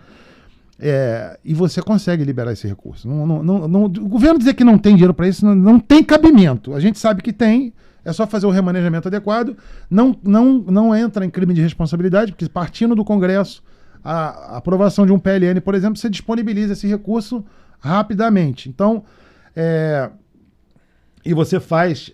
Speaker 2: e você consegue liberar esse recurso. O governo dizer que não tem dinheiro para isso não tem cabimento. A gente sabe que tem, é só fazer o remanejamento adequado. Não entra em crime de responsabilidade, porque partindo do Congresso, a aprovação de um PLN, por exemplo, você disponibiliza esse recurso rapidamente. Então, e você faz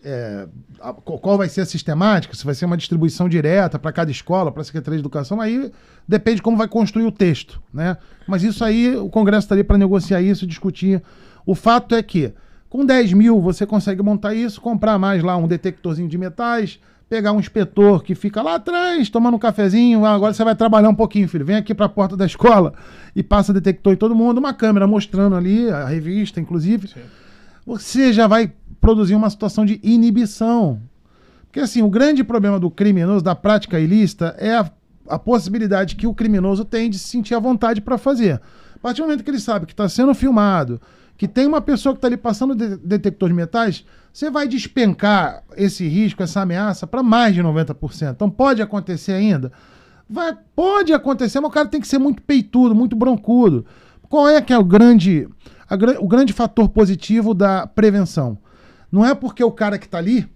Speaker 2: qual vai ser a sistemática, se vai ser uma distribuição direta para cada escola, para a Secretaria de Educação, aí depende de como vai construir o texto, né? Mas isso aí, o Congresso estaria para negociar isso, discutir. O fato é que, com 10 mil, você consegue montar isso, comprar mais lá um detectorzinho de metais, pegar um inspetor que fica lá atrás, tomando um cafezinho, agora você vai trabalhar um pouquinho, filho, vem aqui para a porta da escola e passa detector em todo mundo, uma câmera mostrando ali, a revista, inclusive. Sim. Você já vai produzir uma situação de inibição. Porque, assim, o grande problema do criminoso, da prática ilícita, é a possibilidade que o criminoso tem de se sentir à vontade para fazer. A partir do momento que ele sabe que está sendo filmado, que tem uma pessoa que está ali passando detector de metais, você vai despencar esse risco, essa ameaça, para mais de 90%. Então, pode acontecer ainda? Pode acontecer, mas o cara tem que ser muito peitudo, muito broncudo. Qual é que é o grande fator positivo da prevenção? Não é porque o cara que está ali,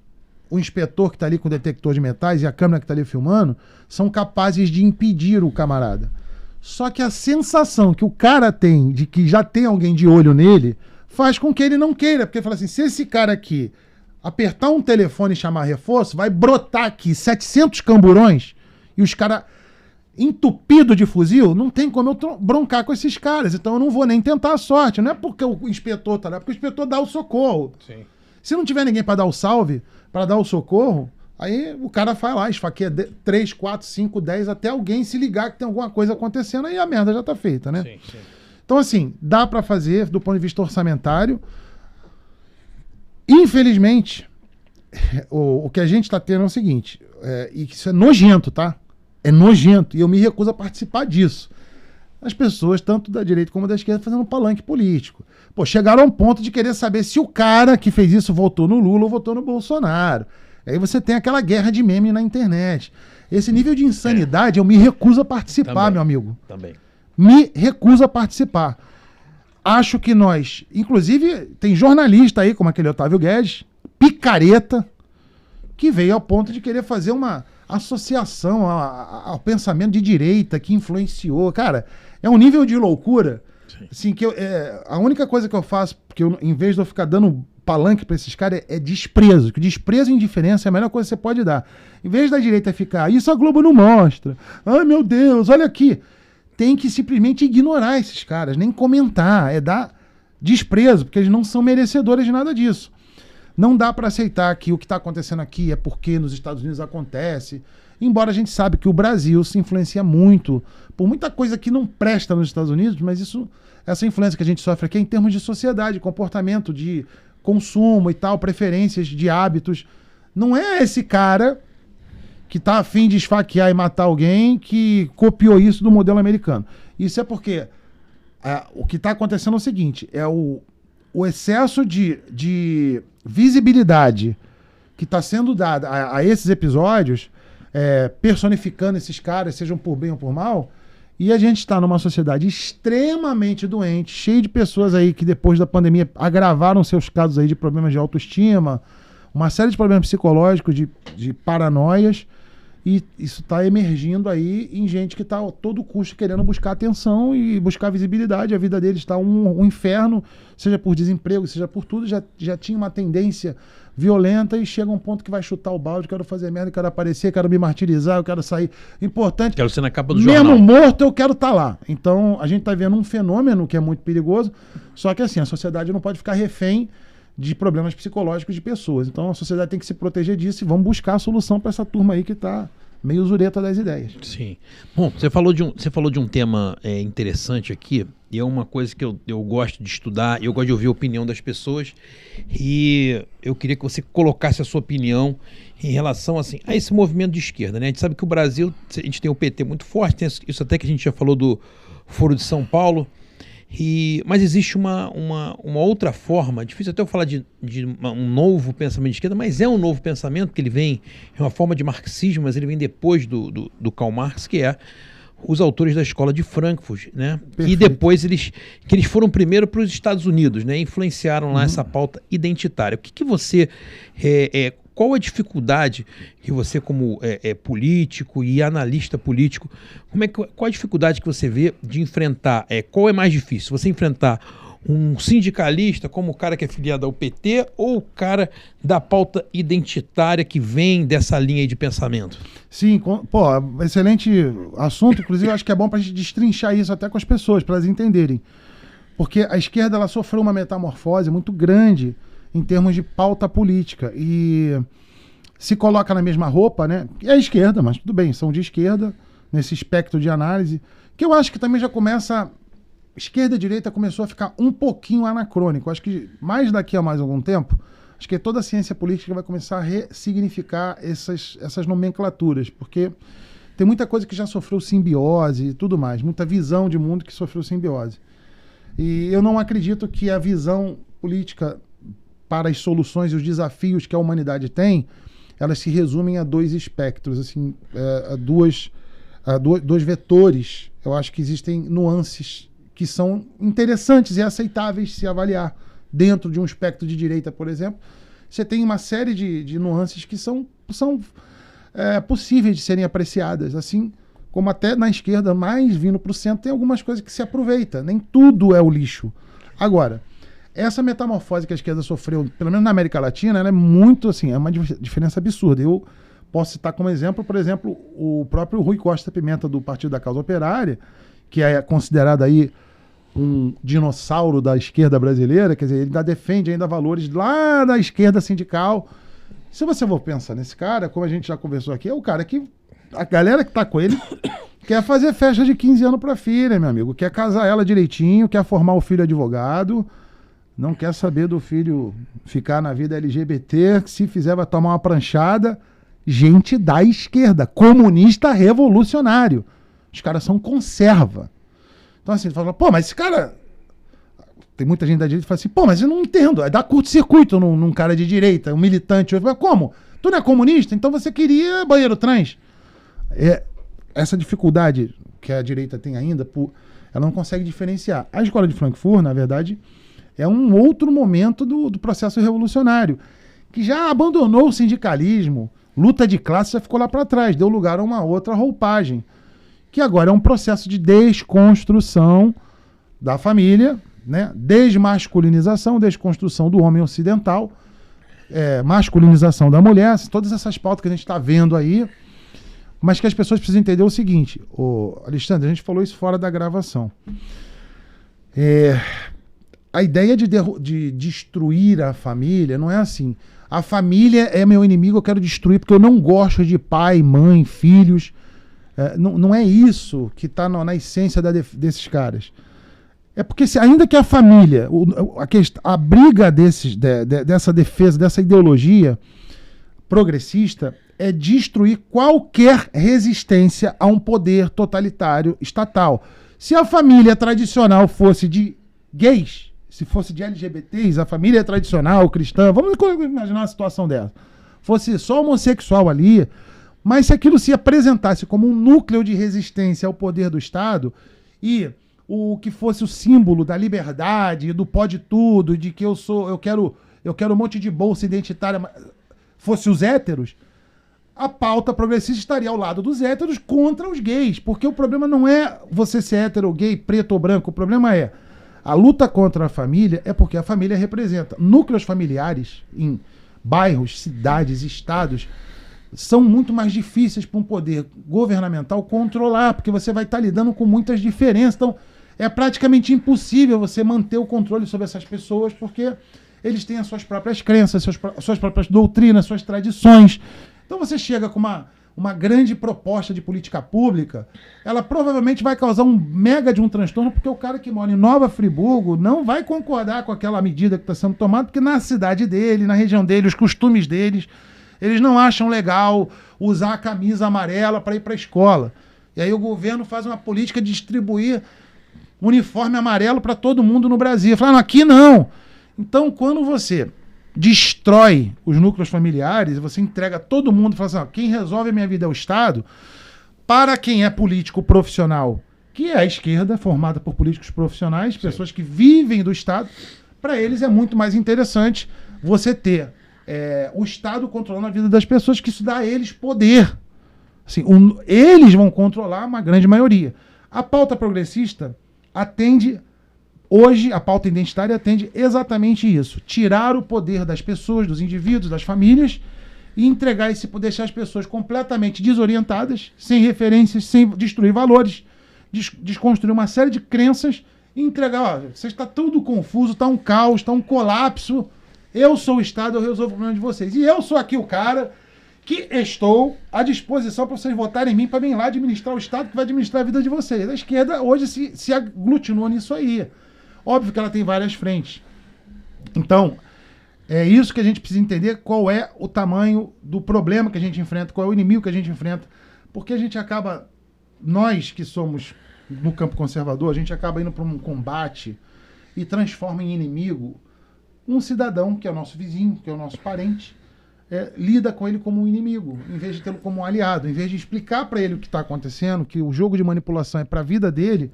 Speaker 2: o inspetor que está ali com o detector de metais e a câmera que está ali filmando, são capazes de impedir o camarada. Só que a sensação que o cara tem de que já tem alguém de olho nele faz com que ele não queira. Porque fala assim, se esse cara aqui apertar um telefone e chamar reforço, vai brotar aqui 700 camburões e os caras entupido de fuzil, não tem como eu broncar com esses caras. Então eu não vou nem tentar a sorte. Não é porque o inspetor tá lá, porque o inspetor dá o socorro. Sim. Se não tiver ninguém para dar o salve, para dar o socorro, aí o cara vai lá, esfaqueia 3, 4, 5, 10, até alguém se ligar que tem alguma coisa acontecendo, aí a merda já tá feita, né? Sim, sim. Então, assim, dá para fazer do ponto de vista orçamentário. Infelizmente, o que a gente tá tendo é o seguinte, e isso é nojento, tá? É nojento, e eu me recuso a participar disso. As pessoas, tanto da direita como da esquerda, fazendo um palanque político. Chegaram a um ponto de querer saber se o cara que fez isso votou no Lula ou votou no Bolsonaro. Aí você tem aquela guerra de meme na internet. Esse nível de insanidade, eu me recuso a participar, também, meu amigo.
Speaker 1: Também.
Speaker 2: Me recuso a participar. Acho que nós, inclusive, tem jornalista aí, como aquele Otávio Guedes, picareta, que veio ao ponto de querer fazer uma associação ao pensamento de direita que influenciou. Cara, é um nível de loucura. Sim. Assim, que a única coisa que eu faço, porque em vez de eu ficar dando palanque para esses caras, é desprezo. Que desprezo e indiferença é a melhor coisa que você pode dar. Em vez da direita ficar, isso a Globo não mostra. Ai, meu Deus, olha aqui. Tem que simplesmente ignorar esses caras, nem comentar. É dar desprezo, porque eles não são merecedores de nada disso. Não dá para aceitar que o que está acontecendo aqui é porque nos Estados Unidos acontece, embora a gente sabe que o Brasil se influencia muito por muita coisa que não presta nos Estados Unidos, mas essa influência que a gente sofre aqui é em termos de sociedade, comportamento, de consumo e tal, preferências de hábitos. Não é esse cara que está a fim de esfaquear e matar alguém que copiou isso do modelo americano. Isso é porque o que está acontecendo é o seguinte, é o excesso de visibilidade que está sendo dada a esses episódios, personificando esses caras, sejam por bem ou por mal, e a gente está numa sociedade extremamente doente, cheia de pessoas aí que depois da pandemia agravaram seus casos aí de problemas de autoestima, uma série de problemas psicológicos, de paranoias, e isso está emergindo aí em gente que está a todo custo querendo buscar atenção e buscar visibilidade. A vida deles está um inferno, seja por desemprego, seja por tudo. Já tinha uma tendência violenta e chega um ponto que vai chutar o balde, quero fazer merda, quero aparecer, quero me martirizar, eu quero sair. Importante.
Speaker 1: Quero ser na capa do jornal.
Speaker 2: Mesmo morto, eu quero estar lá. Então, a gente está vendo um fenômeno que é muito perigoso, só que assim, a sociedade não pode ficar refém de problemas psicológicos de pessoas. Então a sociedade tem que se proteger disso e vamos buscar a solução para essa turma aí que está meio zureta das ideias.
Speaker 1: Sim. Bom, você falou de um tema interessante aqui, e é uma coisa que eu gosto de estudar, eu gosto de ouvir a opinião das pessoas, e eu queria que você colocasse a sua opinião em relação assim, a esse movimento de esquerda, né? A gente sabe que o Brasil, a gente tem o PT muito forte, tem isso até que a gente já falou do Foro de São Paulo, mas existe uma outra forma, difícil até eu falar de um novo pensamento de esquerda, mas é um novo pensamento que ele vem, é uma forma de marxismo, mas ele vem depois do Karl Marx, que é os autores da escola de Frankfurt, né?
Speaker 2: Perfeito.
Speaker 1: E depois eles foram primeiro para os Estados Unidos, né? Influenciaram lá essa pauta identitária. O que você... qual a dificuldade que você, como político e analista político, qual a dificuldade que você vê de enfrentar? Qual é mais difícil? Você enfrentar um sindicalista como o cara que é filiado ao PT ou o cara da pauta identitária que vem dessa linha aí de pensamento?
Speaker 2: Sim, excelente assunto. Inclusive, eu acho que é bom para a gente destrinchar isso até com as pessoas, para elas entenderem. Porque a esquerda ela sofreu uma metamorfose muito grande em termos de pauta política e se coloca na mesma roupa, né? É a esquerda, mas tudo bem, são de esquerda nesse espectro de análise, que eu acho que também já começa... Esquerda e direita começou a ficar um pouquinho anacrônico. Acho que mais daqui a mais algum tempo, acho que toda a ciência política vai começar a ressignificar essas nomenclaturas, porque tem muita coisa que já sofreu simbiose e tudo mais, muita visão de mundo que sofreu simbiose. E eu não acredito que a visão política para as soluções e os desafios que a humanidade tem, elas se resumem a dois espectros, assim, dois vetores. Eu acho que existem nuances que são interessantes e aceitáveis se avaliar. Dentro de um espectro de direita, por exemplo, você tem uma série de nuances que são possíveis de serem apreciadas, assim como até na esquerda, mais vindo para o centro, tem algumas coisas que se aproveita. Nem tudo é o lixo. Agora, essa metamorfose que a esquerda sofreu, pelo menos na América Latina, ela é muito, assim, é uma diferença absurda. Eu posso citar como exemplo, por exemplo, o próprio Rui Costa Pimenta, do Partido da Causa Operária, que é considerado aí um dinossauro da esquerda brasileira, quer dizer, ele ainda defende ainda valores lá da esquerda sindical. Se você for pensar nesse cara, como a gente já conversou aqui, é o cara que a galera que tá com ele quer fazer festa de 15 anos pra filha, meu amigo, quer casar ela direitinho, quer formar o filho advogado, não quer saber do filho ficar na vida LGBT, que se fizer vai tomar uma pranchada. Gente da esquerda, comunista revolucionário. Os caras são conserva. Então assim, fala, pô, mas esse cara... Tem muita gente da direita que fala assim, pô, mas eu não entendo. É dar curto-circuito num cara de direita, um militante. Mas como? Tu não é comunista? Então você queria banheiro trans. Essa dificuldade que a direita tem ainda, ela não consegue diferenciar. A escola de Frankfurt, na verdade, é um outro momento do processo revolucionário, que já abandonou o sindicalismo, luta de classe já ficou lá para trás, deu lugar a uma outra roupagem, que agora é um processo de desconstrução da família, né? Desmasculinização, desconstrução do homem ocidental, masculinização da mulher, todas essas pautas que a gente está vendo aí, mas que as pessoas precisam entender o seguinte, Alexandre, a gente falou isso fora da gravação. a ideia de destruir a família não é assim. A família é meu inimigo, eu quero destruir porque eu não gosto de pai, mãe, filhos. Não é isso que está na essência desses caras. É porque ainda que a família, a briga dessa defesa, dessa ideologia progressista é destruir qualquer resistência a um poder totalitário estatal. Se a família tradicional fosse de gays, se fosse de LGBTs, a família tradicional, cristã, vamos imaginar uma situação dessa, fosse só homossexual ali, mas se aquilo se apresentasse como um núcleo de resistência ao poder do Estado e o que fosse o símbolo da liberdade, do pode tudo, de que eu quero um monte de bolsa identitária, fosse os héteros, a pauta progressista estaria ao lado dos héteros contra os gays, porque o problema não é você ser hétero, gay, preto ou branco, o problema é a luta contra a família é porque a família representa núcleos familiares em bairros, cidades, estados, são muito mais difíceis para um poder governamental controlar, porque você vai estar lidando com muitas diferenças. Então, é praticamente impossível você manter o controle sobre essas pessoas, porque eles têm as suas próprias crenças, suas próprias doutrinas, suas tradições. Então, você chega com uma grande proposta de política pública, ela provavelmente vai causar um mega de um transtorno, porque o cara que mora em Nova Friburgo não vai concordar com aquela medida que está sendo tomada, porque na cidade dele, na região dele, os costumes deles, eles não acham legal usar a camisa amarela para ir para a escola. E aí o governo faz uma política de distribuir uniforme amarelo para todo mundo no Brasil. Fala, aqui não. Então, quando você destrói os núcleos familiares, você entrega todo mundo e fala assim, quem resolve a minha vida é o Estado, para quem é político profissional, que é a esquerda, formada por políticos profissionais, pessoas que vivem do Estado, para eles é muito mais interessante você ter o Estado controlando a vida das pessoas, que isso dá a eles poder. Assim, eles vão controlar uma grande maioria. A pauta progressista atende, hoje, a pauta identitária atende exatamente isso. Tirar o poder das pessoas, dos indivíduos, das famílias, e entregar esse poder, deixar as pessoas completamente desorientadas, sem referências, sem destruir valores, desconstruir uma série de crenças e entregar, você está tudo confuso, está um caos, está um colapso. Eu sou o Estado, eu resolvo o problema de vocês. E eu sou aqui o cara que estou à disposição para vocês votarem em mim para vir lá administrar o Estado que vai administrar a vida de vocês. A esquerda hoje se aglutinou nisso aí. Óbvio que ela tem várias frentes. Então, é isso que a gente precisa entender, qual é o tamanho do problema que a gente enfrenta, qual é o inimigo que a gente enfrenta. Porque a gente acaba, nós que somos no campo conservador, a gente acaba indo para um combate e transforma em inimigo um cidadão que é o nosso vizinho, que é o nosso parente, lida com ele como um inimigo, em vez de tê-lo como um aliado, em vez de explicar para ele o que está acontecendo, que o jogo de manipulação é para a vida dele,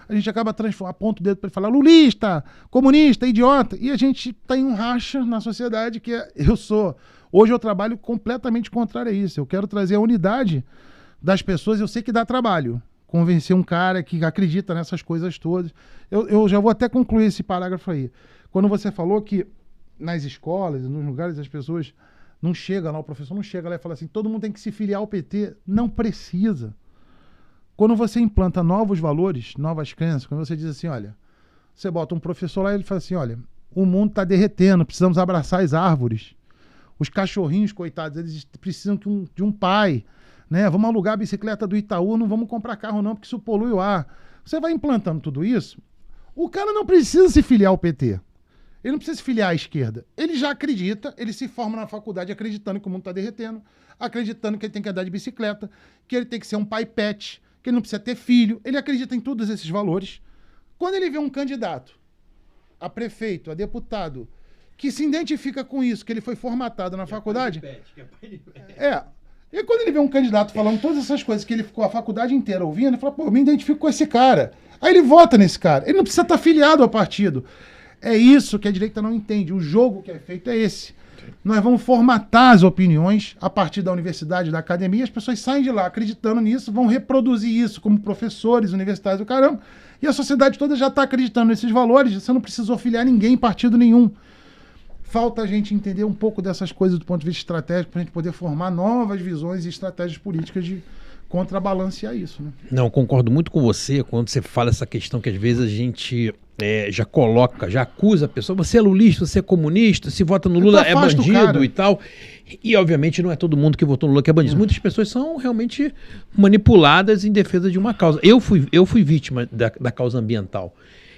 Speaker 2: a gente acaba aponta o dedo para ele falar lulista, comunista, idiota, e a gente está em um racha na sociedade que hoje eu trabalho completamente contrário a isso, eu quero trazer a unidade das pessoas, eu sei que dá trabalho, convencer um cara que acredita nessas coisas todas. Eu já vou até concluir esse parágrafo aí. Quando você falou que nas escolas, nos lugares, as pessoas não chegam lá, o professor não chega lá e fala assim, todo mundo tem que se filiar ao PT. Não precisa. Quando você implanta novos valores, novas crenças, quando você diz assim, olha, você bota um professor lá e ele fala assim, olha, o mundo está derretendo, precisamos abraçar as árvores. Os cachorrinhos, coitados, eles precisam de um pai, né? Vamos alugar a bicicleta do Itaú, não vamos comprar carro não, porque isso polui o ar. Você vai implantando tudo isso, o cara não precisa se filiar ao PT. Ele não precisa se filiar à esquerda. Ele já acredita, ele se forma na faculdade acreditando que o mundo está derretendo, acreditando que ele tem que andar de bicicleta, que ele tem que ser um pai pet, que ele não precisa ter filho. Ele acredita em todos esses valores. Quando ele vê um candidato a prefeito, a deputado, que se identifica com isso, que ele foi formatado na faculdade... E quando ele vê um candidato falando todas essas coisas que ele ficou a faculdade inteira ouvindo, ele fala, pô, eu me identifico com esse cara. Aí ele vota nesse cara. Ele não precisa estar filiado ao partido. É isso que a direita não entende. O jogo que é feito é esse. Nós vamos formatar as opiniões a partir da universidade, da academia, as pessoas saem de lá acreditando nisso, vão reproduzir isso como professores universitários do caramba, e a sociedade toda já está acreditando nesses valores, você não precisou filiar ninguém em partido nenhum. Falta a gente entender um pouco dessas coisas do ponto de vista estratégico, para a gente poder formar novas visões e estratégias políticas de contrabalancear isso, né?
Speaker 1: Não, concordo muito com você quando você fala essa questão que às vezes a gente já coloca, já acusa a pessoa, você é lulista, você é comunista, se vota no Lula é bandido e tal. E, obviamente, não é todo mundo que votou no Lula que é bandido. Muitas pessoas são realmente manipuladas em defesa de uma causa. Eu fui vítima da causa ambiental.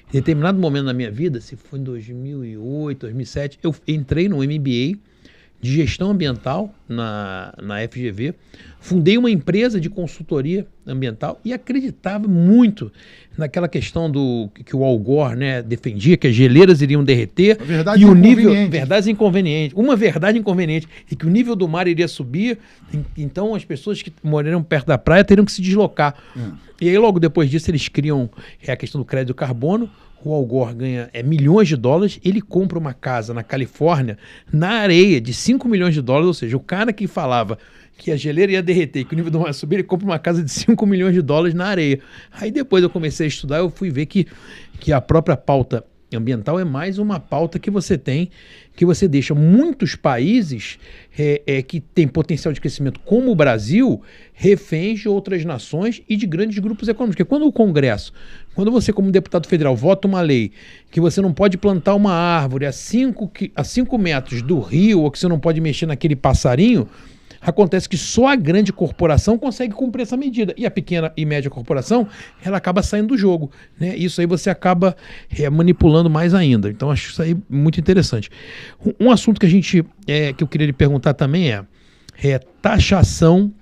Speaker 1: Em determinado momento na minha vida, se foi em 2008, 2007, eu entrei no MBA de gestão ambiental na FGV, fundei uma empresa de consultoria ambiental e acreditava muito naquela questão que o Al Gore, né, defendia, que as geleiras iriam derreter e o nível... Verdade inconveniente. Uma verdade inconveniente. E que o nível do mar iria subir, então as pessoas que morariam perto da praia teriam que se deslocar. E aí logo depois disso eles criam a questão do crédito carbono. O Al Gore ganha milhões de dólares, ele compra uma casa na Califórnia, na areia, de 5 milhões de dólares, ou seja, o cara que falava que a geleira ia derreter e que o nível do mar ia subir, ele compra uma casa de 5 milhões de dólares na areia. Aí depois eu comecei a estudar, eu fui ver que a própria pauta ambiental é mais uma pauta que você tem, que você deixa muitos países que têm potencial de crescimento, como o Brasil, reféns de outras nações e de grandes grupos econômicos. Porque quando o Congresso, quando você como deputado federal vota uma lei que você não pode plantar uma árvore a 5 metros do rio, ou que você não pode mexer naquele passarinho, acontece que só a grande corporação consegue cumprir essa medida. E a pequena e média corporação, ela acaba saindo do jogo, né? Isso aí você acaba manipulando mais ainda. Então, acho isso aí muito interessante. Um assunto que que eu queria lhe perguntar também é taxação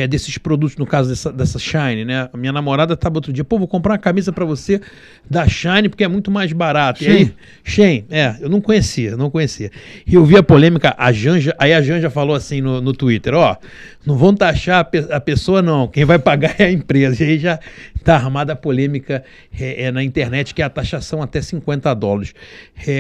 Speaker 1: desses produtos, no caso dessa Shine, né? A minha namorada estava outro dia, vou comprar uma camisa para você da Shine porque é muito mais barato.
Speaker 2: Shein.
Speaker 1: E aí, Shein, eu não conhecia. E eu vi a polêmica, a Janja falou assim no Twitter, não vão taxar a pessoa não, quem vai pagar é a empresa. E aí já tá armada a polêmica na internet, que é a taxação até $50.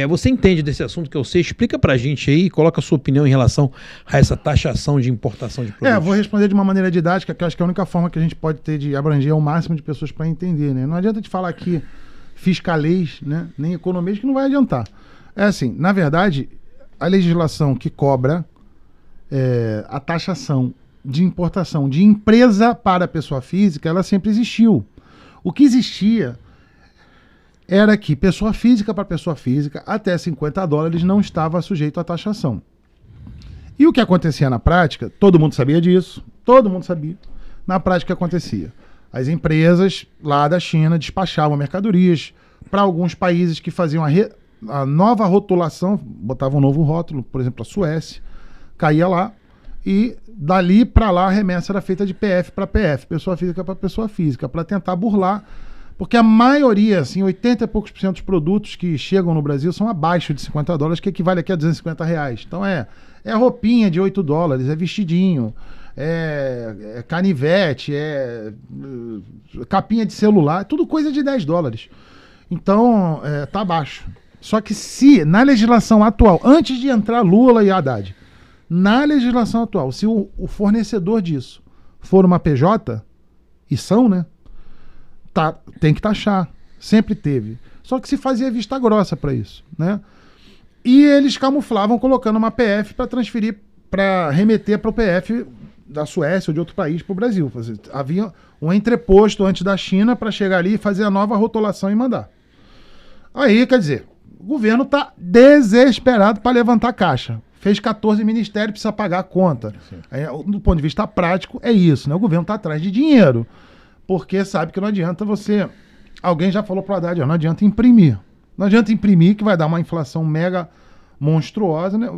Speaker 1: Você entende desse assunto que eu sei? Explica pra gente aí, coloca a sua opinião em relação a essa taxação de importação de produtos.
Speaker 2: Vou responder de uma maneira didática, que eu acho que é a única forma que a gente pode ter de abranger o máximo de pessoas para entender, né? Não adianta te falar aqui fiscalês, né? Nem economês, que não vai adiantar. Assim, na verdade, a legislação que cobra a taxação de importação de empresa para pessoa física, ela sempre existiu. O que existia era que pessoa física para pessoa física, até $50 não estava sujeito à taxação. E o que acontecia na prática, todo mundo sabia disso, todo mundo sabia. Na prática, o que acontecia? As empresas lá da China despachavam mercadorias para alguns países que faziam a nova rotulação, botavam um novo rótulo, por exemplo, a Suécia, caía lá, e dali para lá a remessa era feita de PF para PF, pessoa física para pessoa física, para tentar burlar, porque a maioria, assim, 80 e poucos % dos produtos que chegam no Brasil são abaixo de $50, que equivale aqui a R$250. Então é roupinha de $8, é vestidinho, é canivete, capinha de celular, tudo coisa de $10. Então tá baixo. Só que se na legislação atual, antes de entrar Lula e Haddad, na legislação atual, se o fornecedor disso for uma PJ, e são, né? Tem que taxar. Sempre teve. Só que se fazia vista grossa para isso, né? E eles camuflavam colocando uma PF para transferir, para remeter para o PF da Suécia ou de outro país para o Brasil. Havia um entreposto antes da China para chegar ali e fazer a nova rotulação e mandar. Aí, quer dizer, o governo está desesperado para levantar caixa. Fez 14 ministérios, precisa pagar a conta. Aí, do ponto de vista prático, é isso, né? O governo está atrás de dinheiro, porque sabe que não adianta você... Alguém já falou para o Haddad, não adianta imprimir. Não adianta imprimir, que vai dar uma inflação mega monstruosa, né?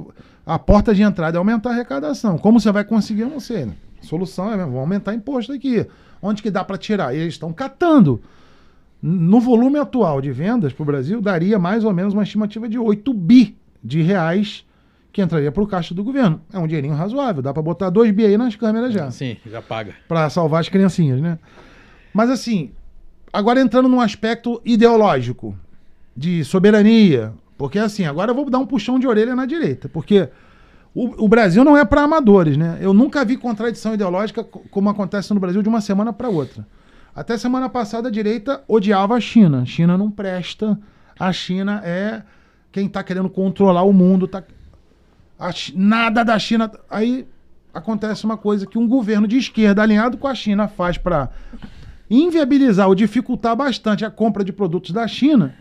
Speaker 2: A porta de entrada é aumentar a arrecadação. Como você vai conseguir? Eu não sei. Né? A solução é vamos aumentar imposto aqui. Onde que dá para tirar? E eles estão catando. No volume atual de vendas para o Brasil, daria mais ou menos uma estimativa de 8 bi de reais que entraria para o caixa do governo. É um dinheirinho razoável. Dá para botar 2 bi aí nas câmeras já.
Speaker 1: Sim, já paga.
Speaker 2: Para salvar as criancinhas, né? Mas assim, agora entrando num aspecto ideológico, de soberania, porque assim, agora eu vou dar um puxão de orelha na direita, porque o Brasil não é para amadores, né? Eu nunca vi contradição ideológica como acontece no Brasil de uma semana para outra. Até semana passada a direita odiava a China. China não presta, a China é quem está querendo controlar o mundo, nada da China... Aí acontece uma coisa que um governo de esquerda alinhado com a China faz para inviabilizar ou dificultar bastante a compra de produtos da China,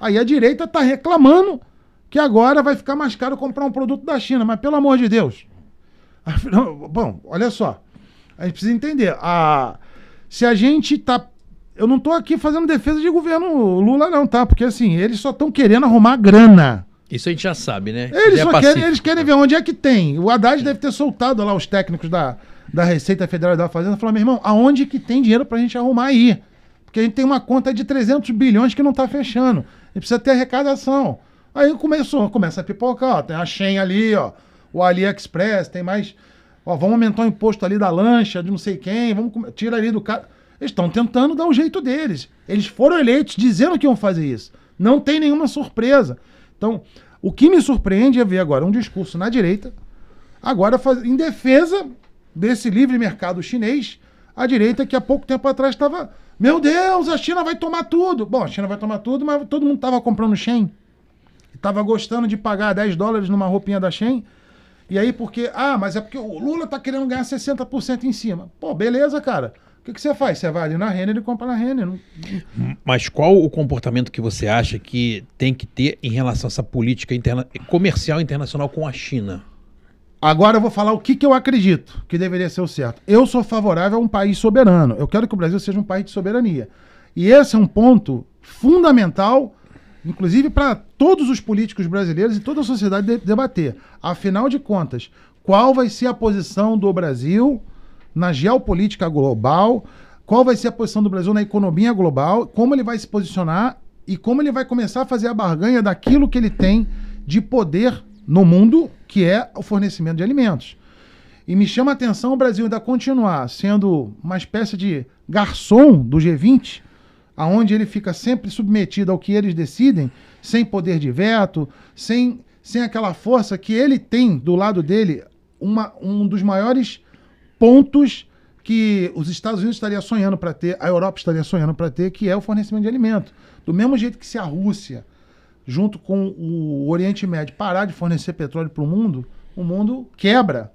Speaker 2: Aí a direita está reclamando que agora vai ficar mais caro comprar um produto da China. Mas pelo amor de Deus. Bom, olha só. A gente precisa entender. Se a gente tá... Eu não tô aqui fazendo defesa de governo Lula não, tá? Porque assim, eles só estão querendo arrumar grana.
Speaker 1: Isso a gente já sabe, né?
Speaker 2: Eles querem ver onde é que tem. O Haddad deve ter soltado lá os técnicos da Receita Federal e da Fazenda, falando, meu irmão, aonde que tem dinheiro pra gente arrumar aí? Porque a gente tem uma conta de 300 bilhões que não tá fechando. A gente precisa ter arrecadação. Aí começa a pipocar, ó, tem a Shein ali, ó, o AliExpress, tem mais... Ó, vamos aumentar o imposto ali da lancha, de não sei quem, tira ali do cara... Eles estão tentando dar o jeito deles. Eles foram eleitos dizendo que iam fazer isso. Não tem nenhuma surpresa. Então, o que me surpreende é ver agora um discurso na direita, agora em defesa desse livre mercado chinês, a direita que há pouco tempo atrás estava, meu Deus, a China vai tomar tudo. Bom, a China vai tomar tudo, mas todo mundo estava comprando Shein. Estava gostando de pagar $10 numa roupinha da Shein. E aí mas é porque o Lula está querendo ganhar 60% em cima. Pô, beleza, cara. O que você faz? Você vai ali na Renner e compra na Renner.
Speaker 1: Mas qual o comportamento que você acha que tem que ter em relação a essa política comercial internacional com a China?
Speaker 2: Agora eu vou falar o que eu acredito que deveria ser o certo. Eu sou favorável a um país soberano. Eu quero que o Brasil seja um país de soberania. E esse é um ponto fundamental, inclusive para todos os políticos brasileiros e toda a sociedade debater. Afinal de contas, qual vai ser a posição do Brasil na geopolítica global, qual vai ser a posição do Brasil na economia global, como ele vai se posicionar e como ele vai começar a fazer a barganha daquilo que ele tem de poder no mundo, que é o fornecimento de alimentos. E me chama a atenção o Brasil ainda continuar sendo uma espécie de garçom do G20, aonde ele fica sempre submetido ao que eles decidem, sem poder de veto, sem aquela força que ele tem do lado dele, um dos maiores pontos que os Estados Unidos estariam sonhando para ter, a Europa estaria sonhando para ter, que é o fornecimento de alimento. Do mesmo jeito que se a Rússia, junto com o Oriente Médio, parar de fornecer petróleo para o mundo quebra.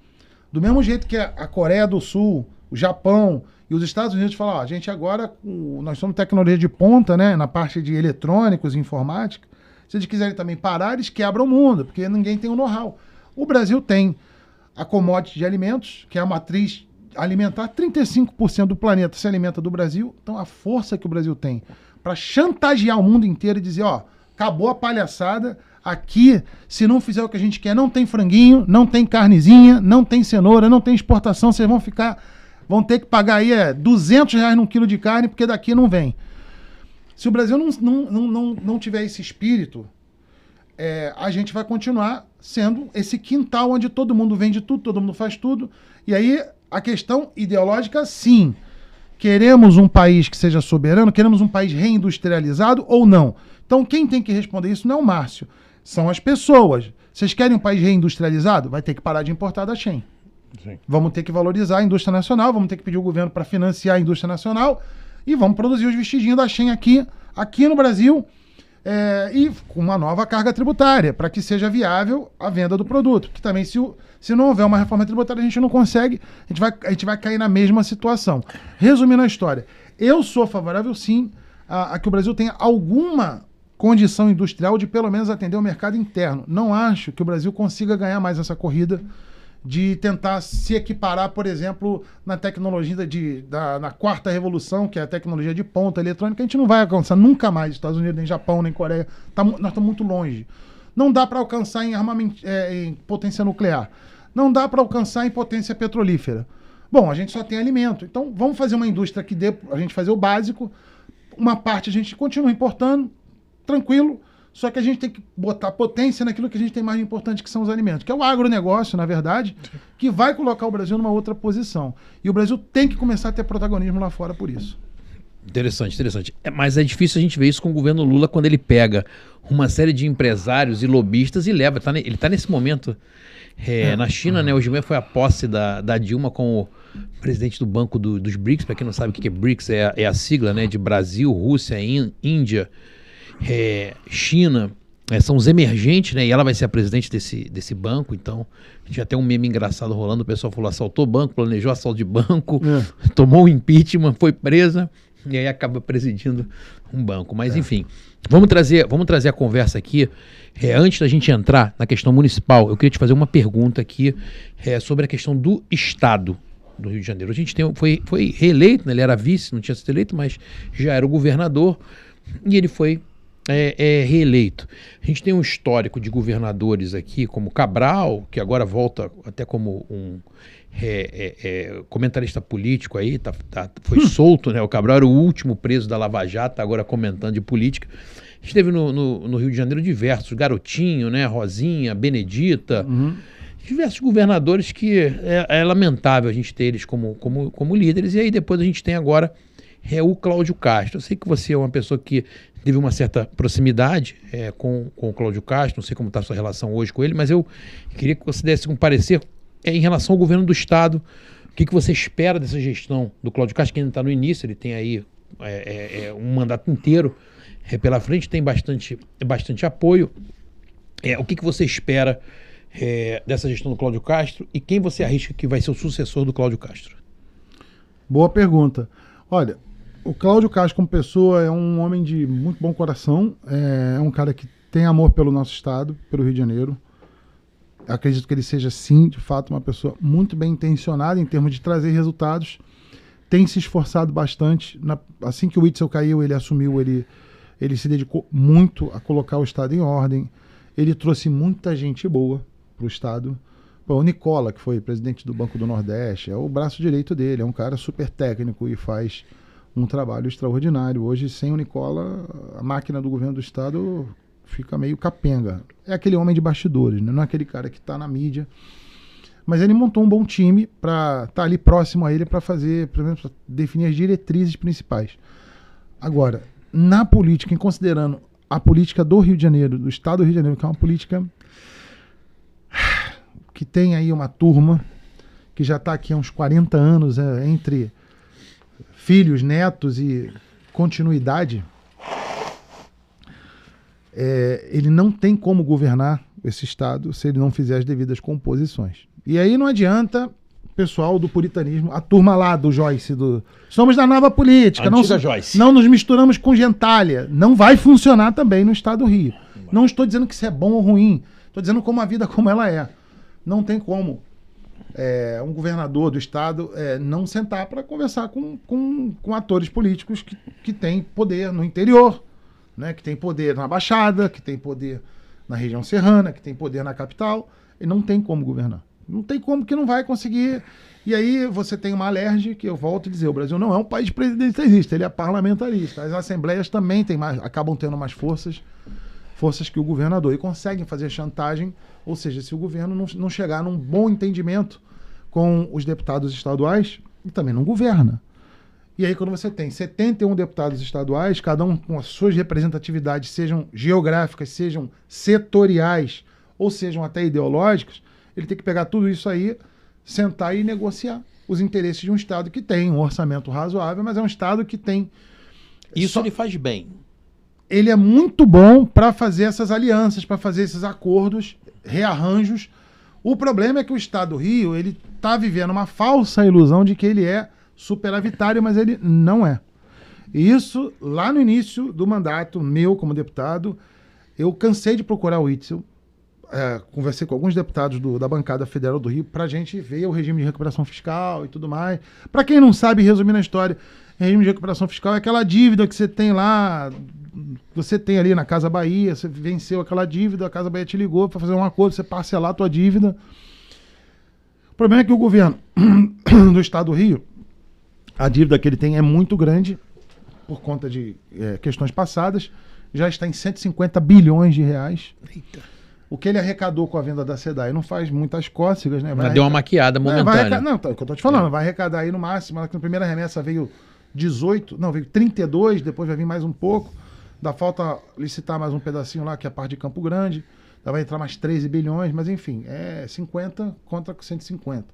Speaker 2: Do mesmo jeito que a Coreia do Sul, o Japão e os Estados Unidos falam, a gente agora, nós somos tecnologia de ponta, né, na parte de eletrônicos e informática, se eles quiserem também parar, eles quebram o mundo, porque ninguém tem o know-how. O Brasil tem a commodity de alimentos, que é a matriz alimentar, 35% do planeta se alimenta do Brasil. Então a força que o Brasil tem para chantagear o mundo inteiro e dizer, acabou a palhaçada, aqui, se não fizer o que a gente quer, não tem franguinho, não tem carnezinha, não tem cenoura, não tem exportação, vocês vão ter que pagar aí R$200 num quilo de carne, porque daqui não vem. Se o Brasil não tiver esse espírito, a gente vai continuar sendo esse quintal onde todo mundo vende tudo, todo mundo faz tudo. E aí, a questão ideológica, sim. Queremos um país que seja soberano? Queremos um país reindustrializado ou não? Então, quem tem que responder isso não é o Márcio. São as pessoas. Vocês querem um país reindustrializado? Vai ter que parar de importar da Shein. Sim. Vamos ter que valorizar a indústria nacional, vamos ter que pedir ao governo para financiar a indústria nacional e vamos produzir os vestidinhos da Shein aqui no Brasil, e com uma nova carga tributária, para que seja viável a venda do produto. Porque também, se não houver uma reforma tributária, a gente não consegue, a gente vai cair na mesma situação. Resumindo a história, eu sou favorável, sim, a que o Brasil tenha alguma condição industrial de pelo menos atender o mercado interno. Não acho que o Brasil consiga ganhar mais essa corrida de tentar se equiparar, por exemplo, na tecnologia na quarta revolução, que é a tecnologia de ponta eletrônica. A gente não vai alcançar nunca mais Estados Unidos, nem Japão, nem Coreia. Nós estamos muito longe. Não dá para alcançar em armamento, em potência nuclear. Não dá para alcançar em potência petrolífera. Bom, a gente só tem alimento. Então, vamos fazer uma indústria que dê a gente fazer o básico. Uma parte a gente continua importando, tranquilo. Só que a gente tem que botar potência naquilo que a gente tem mais importante, que são os alimentos, que é o agronegócio, na verdade, que vai colocar o Brasil numa outra posição. E o Brasil tem que começar a ter protagonismo lá fora por isso.
Speaker 1: Interessante, interessante. Mas é difícil a gente ver isso com o governo Lula, quando ele pega uma série de empresários e lobistas e leva. Ele está nesse momento na China, né? Hoje mesmo foi a posse da Dilma como presidente do Banco dos BRICS. Para quem não sabe o que é BRICS, é a sigla, né, de Brasil, Rússia, Índia, China, são os emergentes, né? E ela vai ser a presidente desse banco. Então, a gente já tem um meme engraçado rolando. O pessoal falou: assaltou banco, planejou assalto de banco, tomou o impeachment, foi presa. e aí acaba presidindo um banco. Mas enfim, vamos trazer a conversa aqui. Antes da gente entrar na questão municipal, eu queria te fazer uma pergunta aqui sobre a questão do Estado do Rio de Janeiro. A gente foi reeleito, né? Ele era vice, não tinha sido eleito, mas já era o governador, e ele foi reeleito. A gente tem um histórico de governadores aqui, como Cabral, que agora volta até como um comentarista político aí, foi solto, né? O Cabral era o último preso da Lava Jato, agora comentando de política. A gente teve no Rio de Janeiro diversos, Garotinho, né? Rosinha, Benedita, diversos governadores que é lamentável a gente ter eles como líderes. E aí depois a gente tem agora o Cláudio Castro. Eu sei que você é uma pessoa que teve uma certa proximidade com o Cláudio Castro, não sei como está a sua relação hoje com ele, mas eu queria que você desse um parecer em relação ao governo do Estado. O que você espera dessa gestão do Cláudio Castro, que ainda está no início, ele tem aí um mandato inteiro pela frente, tem bastante apoio. O que você espera dessa gestão do Cláudio Castro e quem você arrisca que vai ser o sucessor do Cláudio Castro?
Speaker 2: Boa pergunta. Olha, o Cláudio Castro como pessoa é um homem de muito bom coração, é um cara que tem amor pelo nosso estado, pelo Rio de Janeiro. Acredito que ele seja, sim, de fato, uma pessoa muito bem intencionada em termos de trazer resultados. Tem se esforçado bastante. Assim que o Witzel caiu, ele assumiu, ele se dedicou muito a colocar o estado em ordem. Ele trouxe muita gente boa para o estado. Pô, o Nicola, que foi presidente do Banco do Nordeste, é o braço direito dele, é um cara super técnico e faz um trabalho extraordinário. Hoje, sem o Nicola, a máquina do governo do estado fica meio capenga. É aquele homem de bastidores, né? Não é aquele cara que está na mídia. Mas ele montou um bom time para estar ali próximo a ele para fazer, por exemplo, definir as diretrizes principais. Agora, na política, em considerando a política do Rio de Janeiro, do estado do Rio de Janeiro, que é uma política que tem aí uma turma que já está aqui há uns 40 anos, entre filhos, netos e continuidade, ele não tem como governar esse estado se ele não fizer as devidas composições. E aí não adianta o pessoal do puritanismo, a turma lá do Joyce, somos da nova política, não nos misturamos com gentalha. Não vai funcionar também no estado do Rio. Não estou dizendo que isso é bom ou ruim, estou dizendo como a vida como ela é. Não tem como um governador do estado não sentar para conversar com atores políticos que têm poder no interior, né, que tem poder na Baixada, que tem poder na região serrana, que tem poder na capital. E não tem como governar. Não tem como, que não vai conseguir. E aí você tem uma alergia, que eu volto a dizer, o Brasil não é um país presidencialista, ele é parlamentarista. As assembleias também acabam tendo mais forças que o governador, e conseguem fazer chantagem. Ou seja, se o governo não chegar num bom entendimento com os deputados estaduais, ele também não governa. E aí quando você tem 71 deputados estaduais, cada um com as suas representatividades, sejam geográficas, sejam setoriais, ou sejam até ideológicas, ele tem que pegar tudo isso aí, sentar e negociar os interesses de um estado que tem um orçamento razoável, mas é um estado que tem...
Speaker 1: Isso ele faz bem.
Speaker 2: Ele é muito bom para fazer essas alianças, para fazer esses acordos, rearranjos. O problema é que o estado do Rio, ele está vivendo uma falsa ilusão de que ele é superavitário, mas ele não é. E isso, lá no início do mandato meu como deputado, eu cansei de procurar o Witzel, conversei com alguns deputados da bancada federal do Rio para a gente ver o regime de recuperação fiscal e tudo mais. Para quem não sabe, resumindo a história, regime de recuperação fiscal é aquela dívida que você tem lá, você tem ali na Casa Bahia, você venceu aquela dívida, a Casa Bahia te ligou para fazer um acordo, você parcelar a tua dívida. O problema é que o governo do estado do Rio, a dívida que ele tem é muito grande, por conta de questões passadas, já está em 150 bilhões de reais. Eita. O que ele arrecadou com a venda da SEDAI não faz muitas cócegas, né?
Speaker 1: Deu uma maquiada momentânea.
Speaker 2: Não, é o que eu tô te falando, vai arrecadar aí no máximo, na primeira remessa veio 18, não, veio 32, depois vai vir mais um pouco, dá falta licitar mais um pedacinho lá, que é a parte de Campo Grande, vai entrar mais 13 bilhões, mas enfim, 50 contra 150.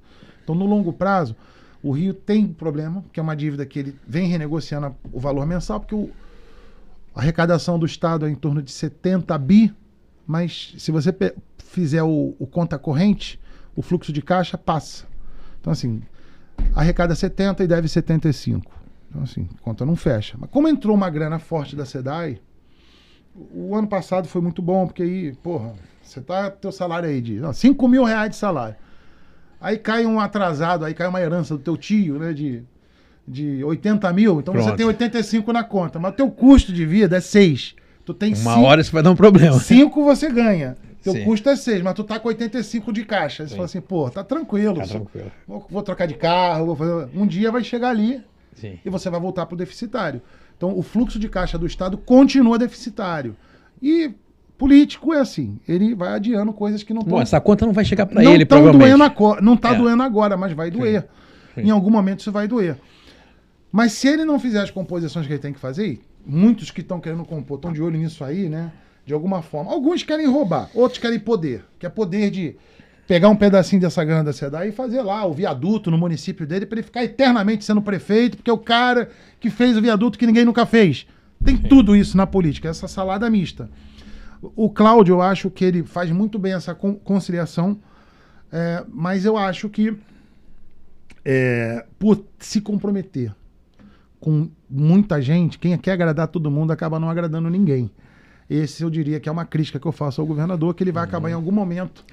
Speaker 2: Então, no longo prazo, o Rio tem problema, que é uma dívida que ele vem renegociando o valor mensal, porque a arrecadação do Estado é em torno de 70 bi, mas se você fizer o conta corrente, o fluxo de caixa passa. Então, assim, arrecada 70 e deve 75. Então, assim, a conta não fecha. Mas como entrou uma grana forte da SEDAI, o ano passado foi muito bom, porque aí, porra, você tá teu salário aí de 5 mil reais de salário. Aí cai um atrasado, aí cai uma herança do teu tio, né, de 80 mil, então você tem 85 na conta, mas o teu custo de vida é 6. Tu tem
Speaker 1: hora isso vai dar um problema.
Speaker 2: 5 você ganha. Teu custo é 6, mas tu tá com 85 de caixa. Aí você fala assim, pô, tá tranquilo. Tá tranquilo. Vou trocar de carro, um dia vai chegar ali e você vai voltar pro deficitário. Então o fluxo de caixa do Estado continua deficitário. E político é assim, ele vai adiando coisas que não estão...
Speaker 1: Bom, essa conta não vai chegar para ele, provavelmente.
Speaker 2: Não tá doendo agora, mas vai doer. Sim. Em algum momento isso vai doer. Mas se ele não fizer as composições que ele tem que fazer, muitos que estão querendo compor estão de olho nisso aí, né? De alguma forma. Alguns querem roubar, outros querem poder. Que é poder de pegar um pedacinho dessa grana da SEDAI e fazer lá o viaduto no município dele para ele ficar eternamente sendo prefeito, porque é o cara que fez o viaduto que ninguém nunca fez. Tem tudo isso na política, essa salada mista. O Cláudio, eu acho que ele faz muito bem essa conciliação, mas eu acho que por se comprometer com muita gente, quem quer agradar todo mundo acaba não agradando ninguém. Esse eu diria que é uma crítica que eu faço ao governador, que ele vai acabar em algum momento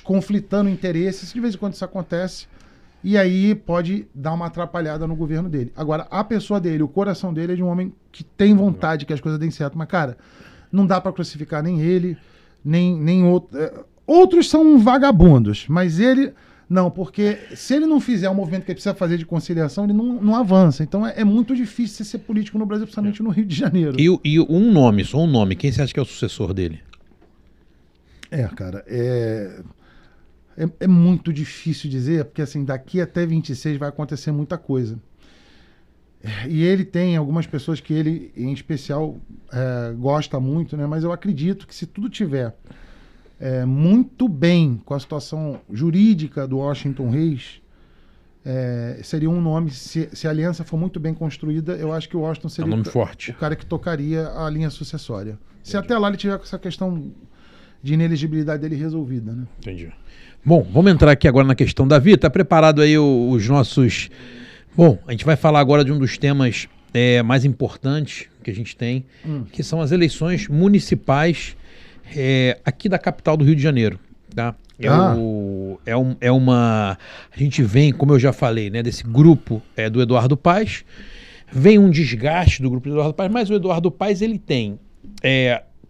Speaker 2: conflitando interesses, de vez em quando isso acontece, e aí pode dar uma atrapalhada no governo dele. Agora, a pessoa dele, o coração dele é de um homem que tem vontade que as coisas deem certo, mas, cara, não dá para crucificar nem ele, nem outro. Outros são vagabundos, mas ele... Não, porque se ele não fizer o movimento que ele precisa fazer de conciliação, ele não avança. Então é muito difícil ser político no Brasil, principalmente no Rio de Janeiro.
Speaker 1: E só um nome, quem você acha que é o sucessor dele?
Speaker 2: Cara, é muito difícil dizer, porque assim, daqui até 26 vai acontecer muita coisa. E ele tem algumas pessoas que ele, em especial, gosta muito, né? Mas eu acredito que se tudo tiver muito bem com a situação jurídica do Washington Reis, seria um nome, se a aliança for muito bem construída, eu acho que o Washington seria
Speaker 1: um nome forte.
Speaker 2: O cara que tocaria a linha sucessória. Entendi. Se até lá ele tiver com essa questão de inelegibilidade dele resolvida, né?
Speaker 1: Entendi. Bom, vamos entrar aqui agora na questão da Davi. Tá preparado aí os nossos... Bom, a gente vai falar agora de um dos temas mais importantes que a gente tem, que são as eleições municipais aqui da capital do Rio de Janeiro, tá? A gente vem, como eu já falei, né, desse grupo do Eduardo Paes, vem um desgaste do grupo do Eduardo Paes, mas o Eduardo Paes, ele tem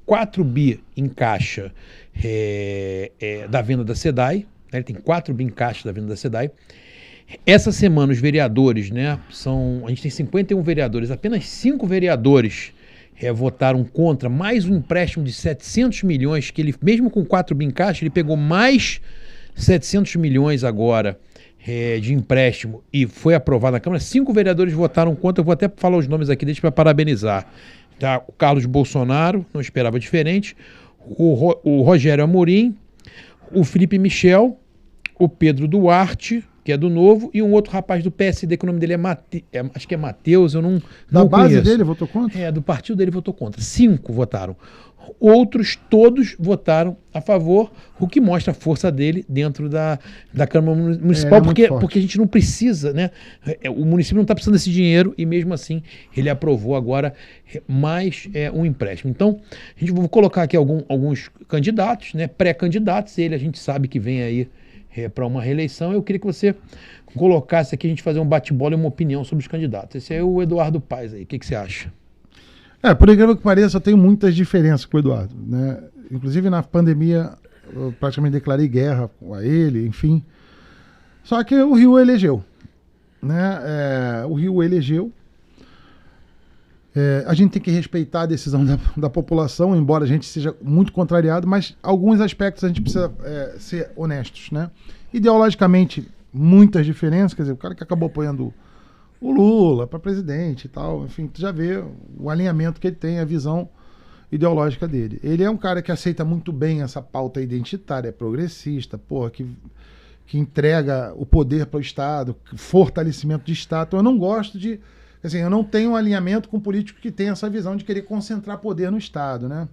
Speaker 1: 4 bi em caixa da venda da SEDAI, né, ele tem 4 bi em caixa da venda da SEDAI. Essa semana os vereadores, né, a gente tem 51 vereadores, apenas 5 vereadores votaram contra mais um empréstimo de 700 milhões, que ele, mesmo com 4 bi em caixa, ele pegou mais 700 milhões agora de empréstimo e foi aprovado na Câmara. 5 vereadores votaram contra, eu vou até falar os nomes aqui deles para parabenizar. Tá? O Carlos Bolsonaro, não esperava diferente, o Rogério Amorim, o Felipe Michel, o Pedro Duarte, que é do Novo, e um outro rapaz do PSD, que o nome dele acho que é Matheus, eu não
Speaker 2: Da base
Speaker 1: conheço.
Speaker 2: Dele votou contra?
Speaker 1: Do partido dele votou contra. 5 votaram. Outros todos votaram a favor, o que mostra a força dele dentro da Câmara Municipal, porque a gente não precisa, né? O município não está precisando desse dinheiro e mesmo assim ele aprovou agora mais um empréstimo. Então, a gente vai colocar aqui alguns candidatos, né? Pré-candidatos, a gente sabe que vem aí para uma reeleição. Eu queria que você colocasse aqui, a gente fazer um bate-bola e uma opinião sobre os candidatos. Esse é o Eduardo Paes aí, o que você acha?
Speaker 2: Por incrível que pareça, eu tenho muitas diferenças com o Eduardo, né? Inclusive na pandemia eu praticamente declarei guerra a ele, enfim. Só que o Rio elegeu, né? O Rio elegeu. A gente tem que respeitar a decisão da população, embora a gente seja muito contrariado, mas alguns aspectos a gente precisa ser honestos, né? Ideologicamente, muitas diferenças, quer dizer, o cara que acabou apoiando o Lula para presidente e tal, enfim, tu já vê o alinhamento que ele tem, a visão ideológica dele. Ele é um cara que aceita muito bem essa pauta identitária, progressista, que entrega o poder para o Estado, fortalecimento de Estado. Então, eu não gosto de... Assim, eu não tenho um alinhamento com político que tem essa visão de querer concentrar poder no Estado, né?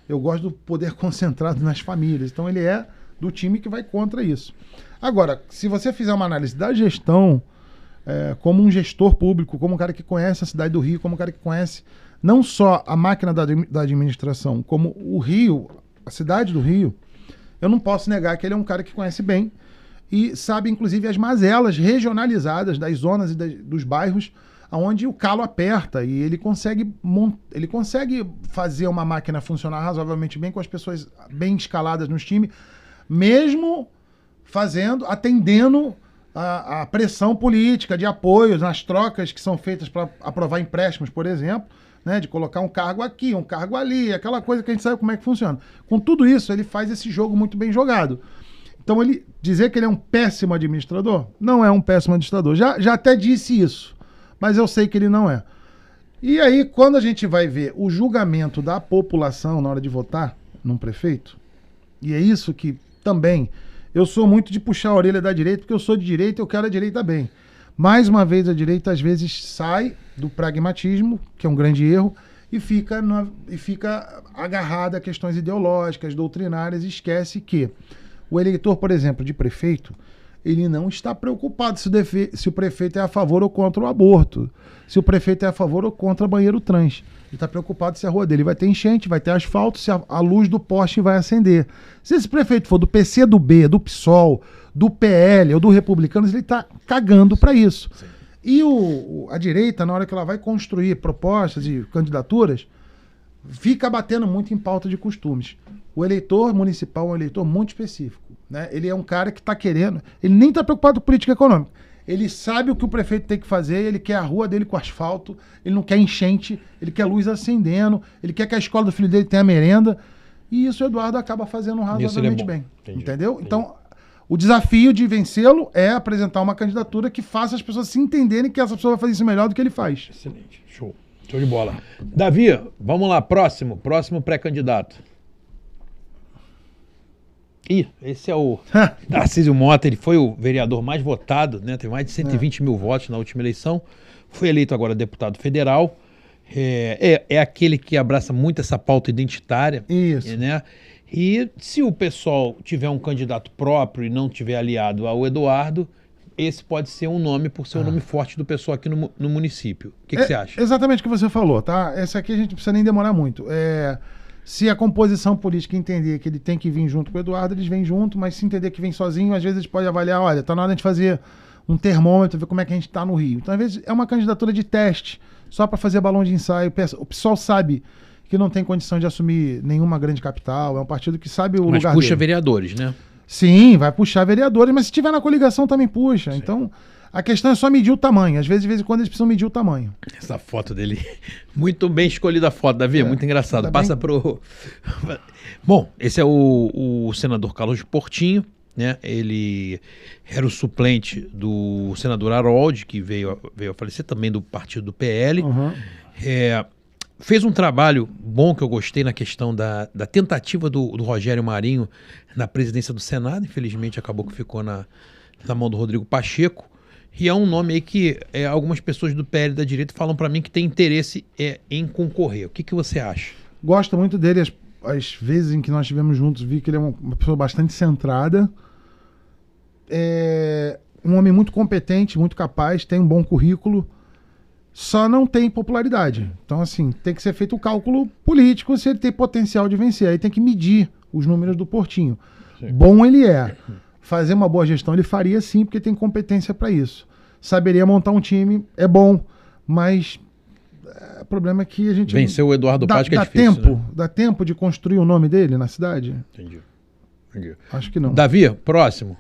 Speaker 2: Eu gosto do poder concentrado nas famílias. Então ele é do time que vai contra isso. Agora, se você fizer uma análise da gestão como um gestor público, como um cara que conhece a cidade do Rio, como um cara que conhece não só a máquina da administração, como o Rio, a cidade do Rio. Eu não posso negar que ele é um cara que conhece bem e sabe, inclusive, as mazelas regionalizadas das zonas e dos bairros onde o calo aperta, e ele consegue fazer uma máquina funcionar razoavelmente bem com as pessoas bem escaladas nos times, mesmo atendendo a pressão política de apoios nas trocas que são feitas para aprovar empréstimos, por exemplo, né, de colocar um cargo aqui, um cargo ali, aquela coisa que a gente sabe como é que funciona. Com tudo isso, ele faz esse jogo muito bem jogado. Então, dizer que ele é um péssimo administrador, não é um péssimo administrador. Já até disse isso, mas eu sei que ele não é. E aí, quando a gente vai ver o julgamento da população na hora de votar num prefeito, e é isso que também... Eu sou muito de puxar a orelha da direita, porque eu sou de direita e eu quero a direita bem. Mais uma vez, a direita às vezes sai do pragmatismo, que é um grande erro, e fica agarrada a questões ideológicas, doutrinárias, e esquece que o eleitor, por exemplo, de prefeito, ele não está preocupado se o prefeito é a favor ou contra o aborto, se o prefeito é a favor ou contra banheiro trans. Ele está preocupado se a rua dele vai ter enchente, vai ter asfalto, se a luz do poste vai acender. Se esse prefeito for do PC, do B, do PSOL, do PL ou do Republicanos, ele está cagando para isso. Sim. E a direita, na hora que ela vai construir propostas e candidaturas, fica batendo muito em pauta de costumes. O eleitor municipal é um eleitor muito específico, né? Ele é um cara que está querendo... Ele nem está preocupado com política econômica. Ele sabe o que o prefeito tem que fazer, ele quer a rua dele com asfalto, ele não quer enchente, ele quer luz acendendo, ele quer que a escola do filho dele tenha merenda, e isso o Eduardo acaba fazendo razoavelmente bem. Entendi. Entendeu? Entendi. Então, o desafio de vencê-lo é apresentar uma candidatura que faça as pessoas se entenderem que essa pessoa vai fazer isso melhor do que ele faz.
Speaker 1: Excelente. Show. Show de bola. Davi, vamos lá, próximo pré-candidato. Esse é o Tarcísio Mota. Ele foi o vereador mais votado, né? Teve mais de 120 mil votos na última eleição. Foi eleito agora deputado federal. É aquele que abraça muito essa pauta identitária.
Speaker 2: Isso.
Speaker 1: Né? E se o pessoal tiver um candidato próprio e não tiver aliado ao Eduardo, esse pode ser um nome por ser um nome forte do pessoal aqui no município. O que você acha?
Speaker 2: Exatamente o que você falou, tá? Esse aqui a gente não precisa nem demorar muito. Se a composição política entender que ele tem que vir junto com o Eduardo, eles vêm junto, mas se entender que vem sozinho, às vezes a gente pode avaliar, olha, tá na hora de fazer um termômetro, ver como é que a gente tá no Rio. Então, às vezes, é uma candidatura de teste, só para fazer balão de ensaio. O pessoal sabe que não tem condição de assumir nenhuma grande capital, é um partido que sabe o lugar dele.
Speaker 1: Mas puxa vereadores, né?
Speaker 2: Sim, vai puxar vereadores, mas se tiver na coligação também puxa. Sim. Então, a questão é só medir o tamanho. Às vezes, de vez em quando, eles precisam medir o tamanho.
Speaker 1: Essa foto dele, muito bem escolhida a foto, Davi, muito engraçado. Passa pro... Bom, esse é o senador Carlos Portinho, né? Ele era o suplente do senador Harold, que veio a falecer, também do partido do PL.
Speaker 2: Uhum.
Speaker 1: Fez um trabalho bom que eu gostei na questão da tentativa do Rogério Marinho na presidência do Senado. Infelizmente, acabou que ficou na mão do Rodrigo Pacheco. E é um nome aí que algumas pessoas do PL da direita falam para mim que tem interesse em concorrer. O que você acha?
Speaker 2: Gosto muito dele. As vezes em que nós estivemos juntos, vi que ele é uma pessoa bastante centrada. É um homem muito competente, muito capaz, tem um bom currículo, só não tem popularidade. Então, assim, tem que ser feito o cálculo político se ele tem potencial de vencer. Aí tem que medir os números do Portinho. Sim. Bom ele é. Fazer uma boa gestão ele faria sim, porque tem competência para isso. Saberia montar um time, é bom, mas o problema é que a gente...
Speaker 1: Venceu o Eduardo Paz, que é difícil,
Speaker 2: tempo,
Speaker 1: né?
Speaker 2: Dá tempo de construir o nome dele na cidade?
Speaker 1: Entendi.
Speaker 2: Acho que não.
Speaker 1: Davi, próximo.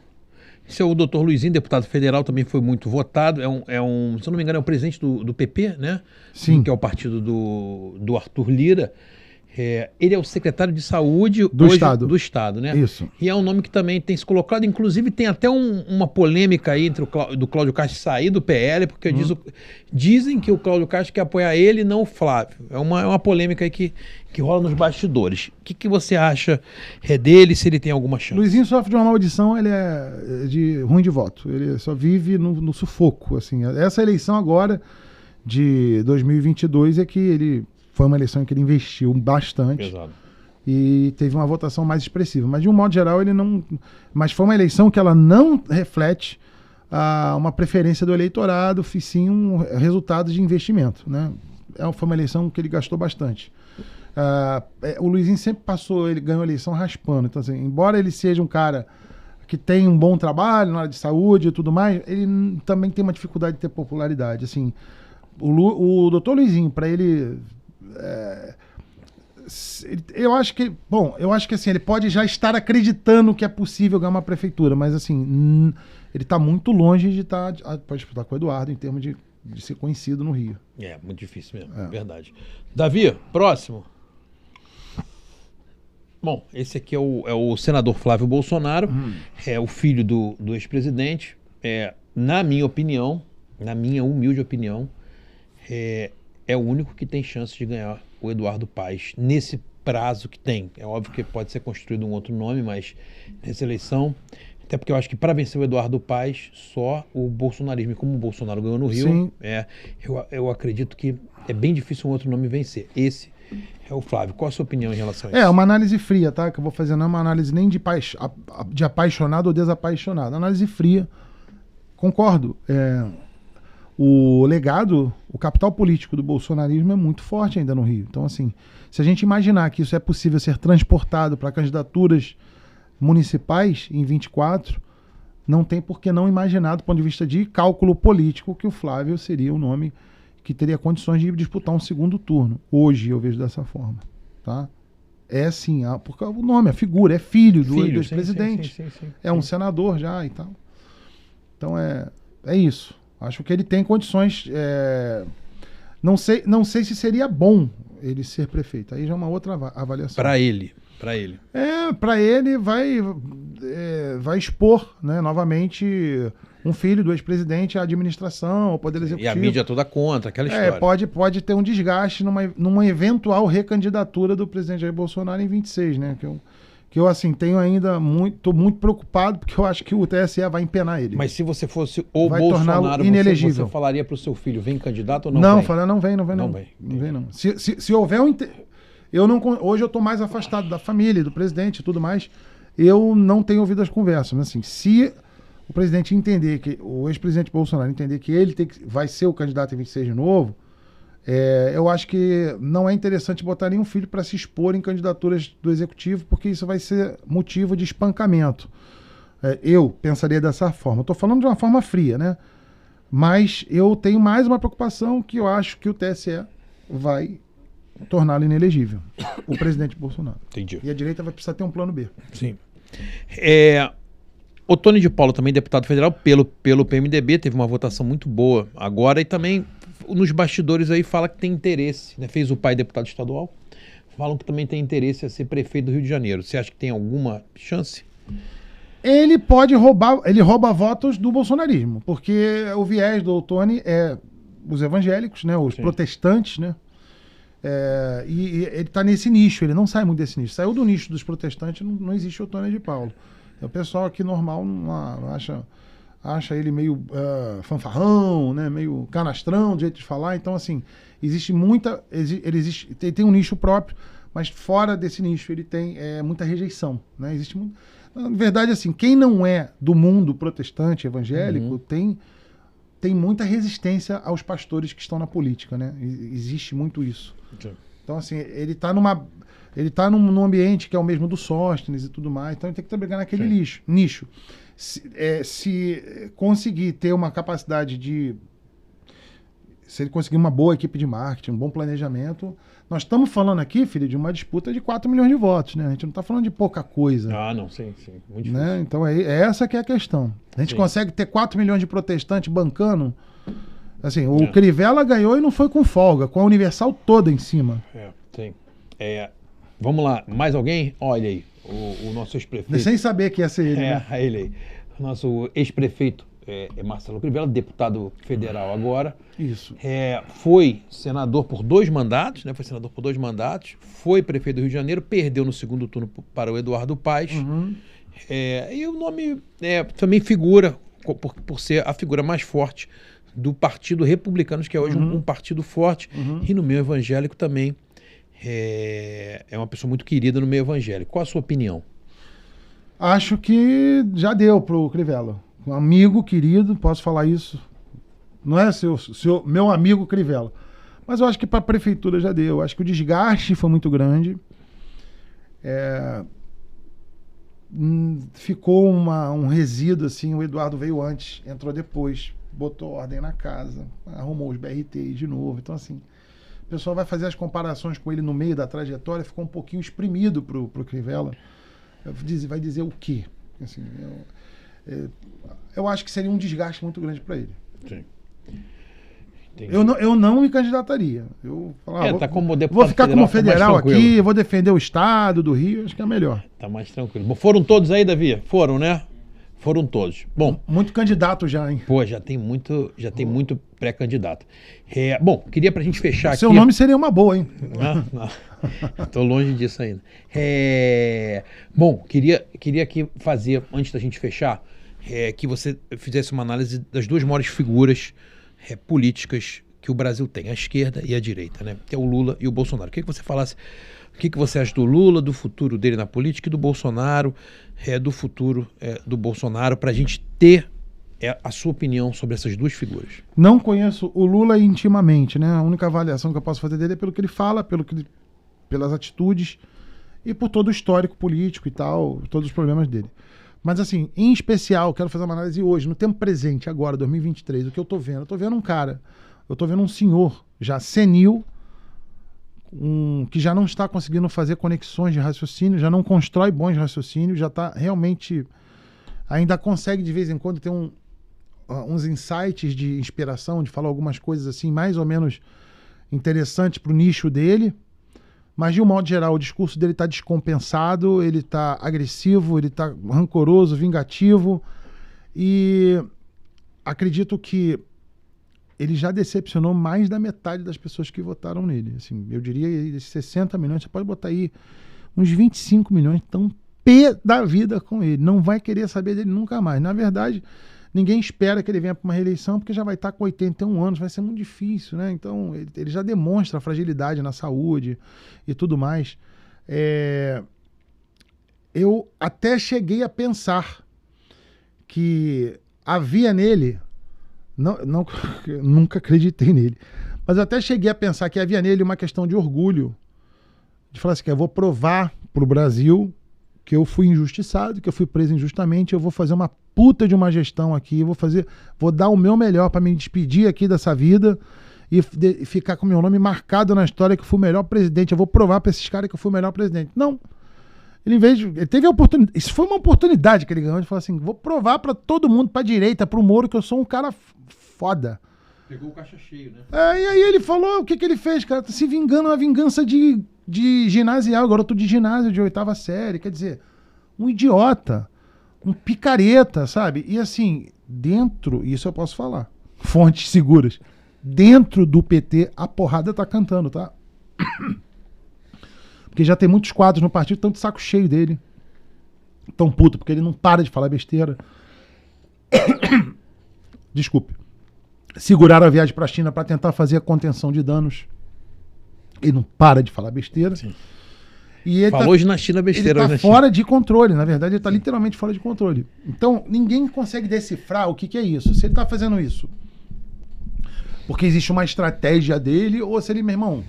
Speaker 1: Esse é o doutor Luizinho, deputado federal, também foi muito votado. Se eu não me engano, é o presidente do PP, né?
Speaker 2: Sim.
Speaker 1: Que é o partido do Arthur Lira. Ele é o secretário de saúde
Speaker 2: do Estado,
Speaker 1: né?
Speaker 2: Isso.
Speaker 1: E é um nome que também tem se colocado, inclusive tem até uma polêmica aí entre do Cláudio Castro sair do PL, porque dizem que o Cláudio Castro quer apoiar ele e não o Flávio. É uma polêmica aí que rola nos bastidores. O que você acha dele, se ele tem alguma chance?
Speaker 2: Luizinho sofre de uma maldição, ele é ruim de voto. Ele só vive no sufoco, assim. Essa eleição agora, de 2022, é que ele... Foi uma eleição em que ele investiu bastante.
Speaker 1: Pesado.
Speaker 2: E teve uma votação mais expressiva. Mas, de um modo geral, ele não... Mas foi uma eleição que ela não reflete uma preferência do eleitorado, sim um resultado de investimento, né? Foi uma eleição que ele gastou bastante. O Luizinho sempre ele ganhou a eleição raspando. Então, assim, embora ele seja um cara que tem um bom trabalho na área de saúde e tudo mais, ele também tem uma dificuldade de ter popularidade. Assim, o doutor Luizinho, para ele... eu acho que assim, ele pode já estar acreditando que é possível ganhar uma prefeitura, mas assim, ele está muito longe de estar pode disputar com o Eduardo em termos de ser conhecido no Rio.
Speaker 1: É, muito difícil mesmo, verdade. Davi, próximo. Bom, esse aqui é o senador Flávio Bolsonaro, é o filho do ex-presidente. Na minha opinião, na minha humilde opinião, é o único que tem chance de ganhar o Eduardo Paes nesse prazo que tem. É óbvio que pode ser construído um outro nome, mas nessa eleição, até porque eu acho que para vencer o Eduardo Paes, só o bolsonarismo, e como o Bolsonaro ganhou no Rio, eu acredito que é bem difícil um outro nome vencer. Esse é o Flávio. Qual a sua opinião em relação a isso?
Speaker 2: É uma análise fria, tá? Que eu vou fazer, não é uma análise nem de apaixonado ou desapaixonado. Análise fria. Concordo. O legado, o capital político do bolsonarismo é muito forte ainda no Rio. Então, assim, se a gente imaginar que isso é possível ser transportado para candidaturas municipais em 24, não tem por que não imaginar, do ponto de vista de cálculo político, que o Flávio seria um nome que teria condições de disputar um segundo turno. Hoje eu vejo dessa forma, tá? Sim, porque o nome, a figura, é filho do ex-presidente, um senador já e tal. Então é isso. Acho que ele tem condições. Não sei se seria bom ele ser prefeito. Aí já é uma outra avaliação.
Speaker 1: Para ele.
Speaker 2: Para ele vai expor, né, novamente um filho do ex-presidente à administração, ao Poder Executivo.
Speaker 1: E a mídia toda contra, aquela história.
Speaker 2: Pode ter um desgaste numa eventual recandidatura do presidente Jair Bolsonaro em 26, né? Que eu assim, tô muito preocupado, porque eu acho que o TSE vai empenar ele.
Speaker 1: Mas se você fosse o
Speaker 2: vai
Speaker 1: Bolsonaro,
Speaker 2: inelegível.
Speaker 1: você falaria pro seu filho, vem candidato ou não
Speaker 2: vem?
Speaker 1: Não
Speaker 2: vem. Não vem. Se houver hoje eu tô mais afastado da família, do presidente e tudo mais. Eu não tenho ouvido as conversas, mas assim, se o presidente entender o ex-presidente Bolsonaro entender que ele vai ser o candidato em 26 de novo, eu acho que não é interessante botar nenhum filho para se expor em candidaturas do executivo, porque isso vai ser motivo de espancamento. Eu pensaria dessa forma. Estou falando de uma forma fria, né? Mas eu tenho mais uma preocupação, que eu acho que o TSE vai torná-lo inelegível, o presidente Bolsonaro.
Speaker 1: Entendi.
Speaker 2: E a direita vai precisar ter um plano B.
Speaker 1: Sim. O Tony de Paulo, também deputado federal pelo PMDB, teve uma votação muito boa agora, e também nos bastidores aí fala que tem interesse, né? Fez o pai deputado estadual, falam que também tem interesse a ser prefeito do Rio de Janeiro. Você acha que tem alguma chance?
Speaker 2: Ele rouba votos do bolsonarismo, porque o viés do Tony é os evangélicos, né? Os protestantes, né? E ele está nesse nicho, ele não sai muito desse nicho. Saiu do nicho dos protestantes, não existe o Tony de Paulo. O pessoal aqui normal acha ele meio fanfarrão, né? Meio canastrão, do jeito de falar. Então, assim, ele tem um nicho próprio, mas fora desse nicho ele tem muita rejeição, né? Na verdade, assim, quem não é do mundo protestante, evangélico, tem muita resistência aos pastores que estão na política, né? Existe muito isso. Então, assim, ele está num ambiente que é o mesmo do Sóstenes e tudo mais, então ele tem que brigar naquele nicho. Se conseguir ter uma capacidade se ele conseguir uma boa equipe de marketing, um bom planejamento, nós estamos falando aqui, filho, de uma disputa de 4 milhões de votos, né? A gente não está falando de pouca coisa.
Speaker 1: Não, sim. Muito difícil.
Speaker 2: Né? Então essa que é a questão. A gente consegue ter 4 milhões de protestantes bancando. Assim, o Crivella ganhou e não foi com folga, com a Universal toda em cima.
Speaker 1: Sim. Vamos lá, mais alguém? Olha aí, o nosso ex-prefeito.
Speaker 2: Sem saber que ia ser ele, né?
Speaker 1: Ele aí. O nosso ex-prefeito Marcelo Crivella, deputado federal agora.
Speaker 2: Isso.
Speaker 1: Foi senador por 2 mandatos, né? Foi prefeito do Rio de Janeiro, perdeu no segundo turno para o Eduardo Paes. E o nome também figura, por ser a figura mais forte do Partido Republicano, que é hoje um partido forte, e no meio evangélico também é uma pessoa muito querida no meio evangélico. Qual a sua opinião?
Speaker 2: Acho que já deu pro Crivella. um amigo querido, posso falar isso. Não é meu amigo Crivella. Mas eu acho que para a prefeitura já deu. Eu acho que o desgaste foi muito grande. Ficou um resíduo, assim. O Eduardo veio antes, entrou depois, botou ordem na casa, arrumou os BRTs de novo. Então, assim, o pessoal vai fazer as comparações com ele no meio da trajetória, ficou um pouquinho exprimido pro Crivella. Vai dizer o quê? Assim, eu acho que seria um desgaste muito grande para ele.
Speaker 1: Sim.
Speaker 2: Eu não me candidataria. Eu
Speaker 1: como deputado
Speaker 2: vou ficar como federal
Speaker 1: tá
Speaker 2: aqui, vou defender o estado do Rio, acho que é melhor.
Speaker 1: Tá mais tranquilo. Bom, foram todos aí, Davi? Foram, né? Foram todos. Bom,
Speaker 2: muito candidato já, hein?
Speaker 1: Pô, já tem muito pré-candidato. Bom, queria pra gente fechar
Speaker 2: Seu
Speaker 1: aqui...
Speaker 2: Seu nome seria uma boa, hein?
Speaker 1: Não. Tô longe disso ainda. Bom, queria aqui fazer, antes da gente fechar, que você fizesse uma análise das duas maiores figuras políticas que o Brasil tem, a esquerda e a direita, né? Que é o Lula e o Bolsonaro. Queria que você falasse o que você acha do Lula, do futuro dele na política, e do Bolsonaro, do futuro do Bolsonaro, para a gente ter a sua opinião sobre essas duas figuras.
Speaker 2: Não conheço o Lula intimamente, né? A única avaliação que eu posso fazer dele é pelo que ele fala, pelas atitudes e por todo o histórico político e tal, todos os problemas dele. Mas assim, em especial, quero fazer uma análise hoje, no tempo presente, agora, 2023, o que eu tô vendo? Eu tô vendo um cara, eu tô vendo um senhor já senil, que já não está conseguindo fazer conexões de raciocínio, já não constrói bons raciocínios, já está realmente... Ainda consegue de vez em quando ter uns insights de inspiração, de falar algumas coisas assim, mais ou menos interessantes para o nicho dele. Mas, de um modo geral, o discurso dele está descompensado, ele está agressivo, ele está rancoroso, vingativo. E acredito que ele já decepcionou mais da metade das pessoas que votaram nele. Assim, eu diria, desses 60 milhões, você pode botar aí uns 25 milhões estão pé da vida com ele. Não vai querer saber dele nunca mais. Na verdade, ninguém espera que ele venha para uma reeleição, porque já vai estar com 81 anos, vai ser muito difícil, né? Então, ele já demonstra fragilidade na saúde e tudo mais. Eu até cheguei a pensar que havia nele, nunca acreditei nele, mas eu até cheguei a pensar que havia nele uma questão de orgulho, de falar assim, que eu vou provar para o Brasil que eu fui injustiçado, que eu fui preso injustamente, eu vou fazer uma puta de uma gestão aqui, vou dar o meu melhor para me despedir aqui dessa vida e ficar com o meu nome marcado na história que eu fui o melhor presidente, eu vou provar para esses caras que eu fui o melhor presidente. Não. Ele teve a oportunidade, isso foi uma oportunidade que ele ganhou, de falar assim, vou provar para todo mundo, para direita, para o Moro, que eu sou um cara foda.
Speaker 1: Pegou o caixa cheio, né?
Speaker 2: E aí ele falou, o que ele fez, cara? Tá se vingando, uma vingança de ginasial, garoto de ginásio de 8ª série, quer dizer, um idiota, um picareta, sabe? E assim, dentro, isso eu posso falar, fontes seguras, dentro do PT a porrada tá cantando, tá? Porque já tem muitos quadros no partido, tão de saco cheio dele, tão puto, porque ele não para de falar besteira. Desculpe. Seguraram a viagem para a China para tentar fazer a contenção de danos. Ele não para de falar besteira.
Speaker 1: Sim.
Speaker 2: E ele
Speaker 1: falou hoje na China besteira.
Speaker 2: Ele está fora de controle. Na verdade, ele está literalmente fora de controle. Então, ninguém consegue decifrar o que é isso. Se ele está fazendo isso porque existe uma estratégia dele, ou se ele, meu irmão,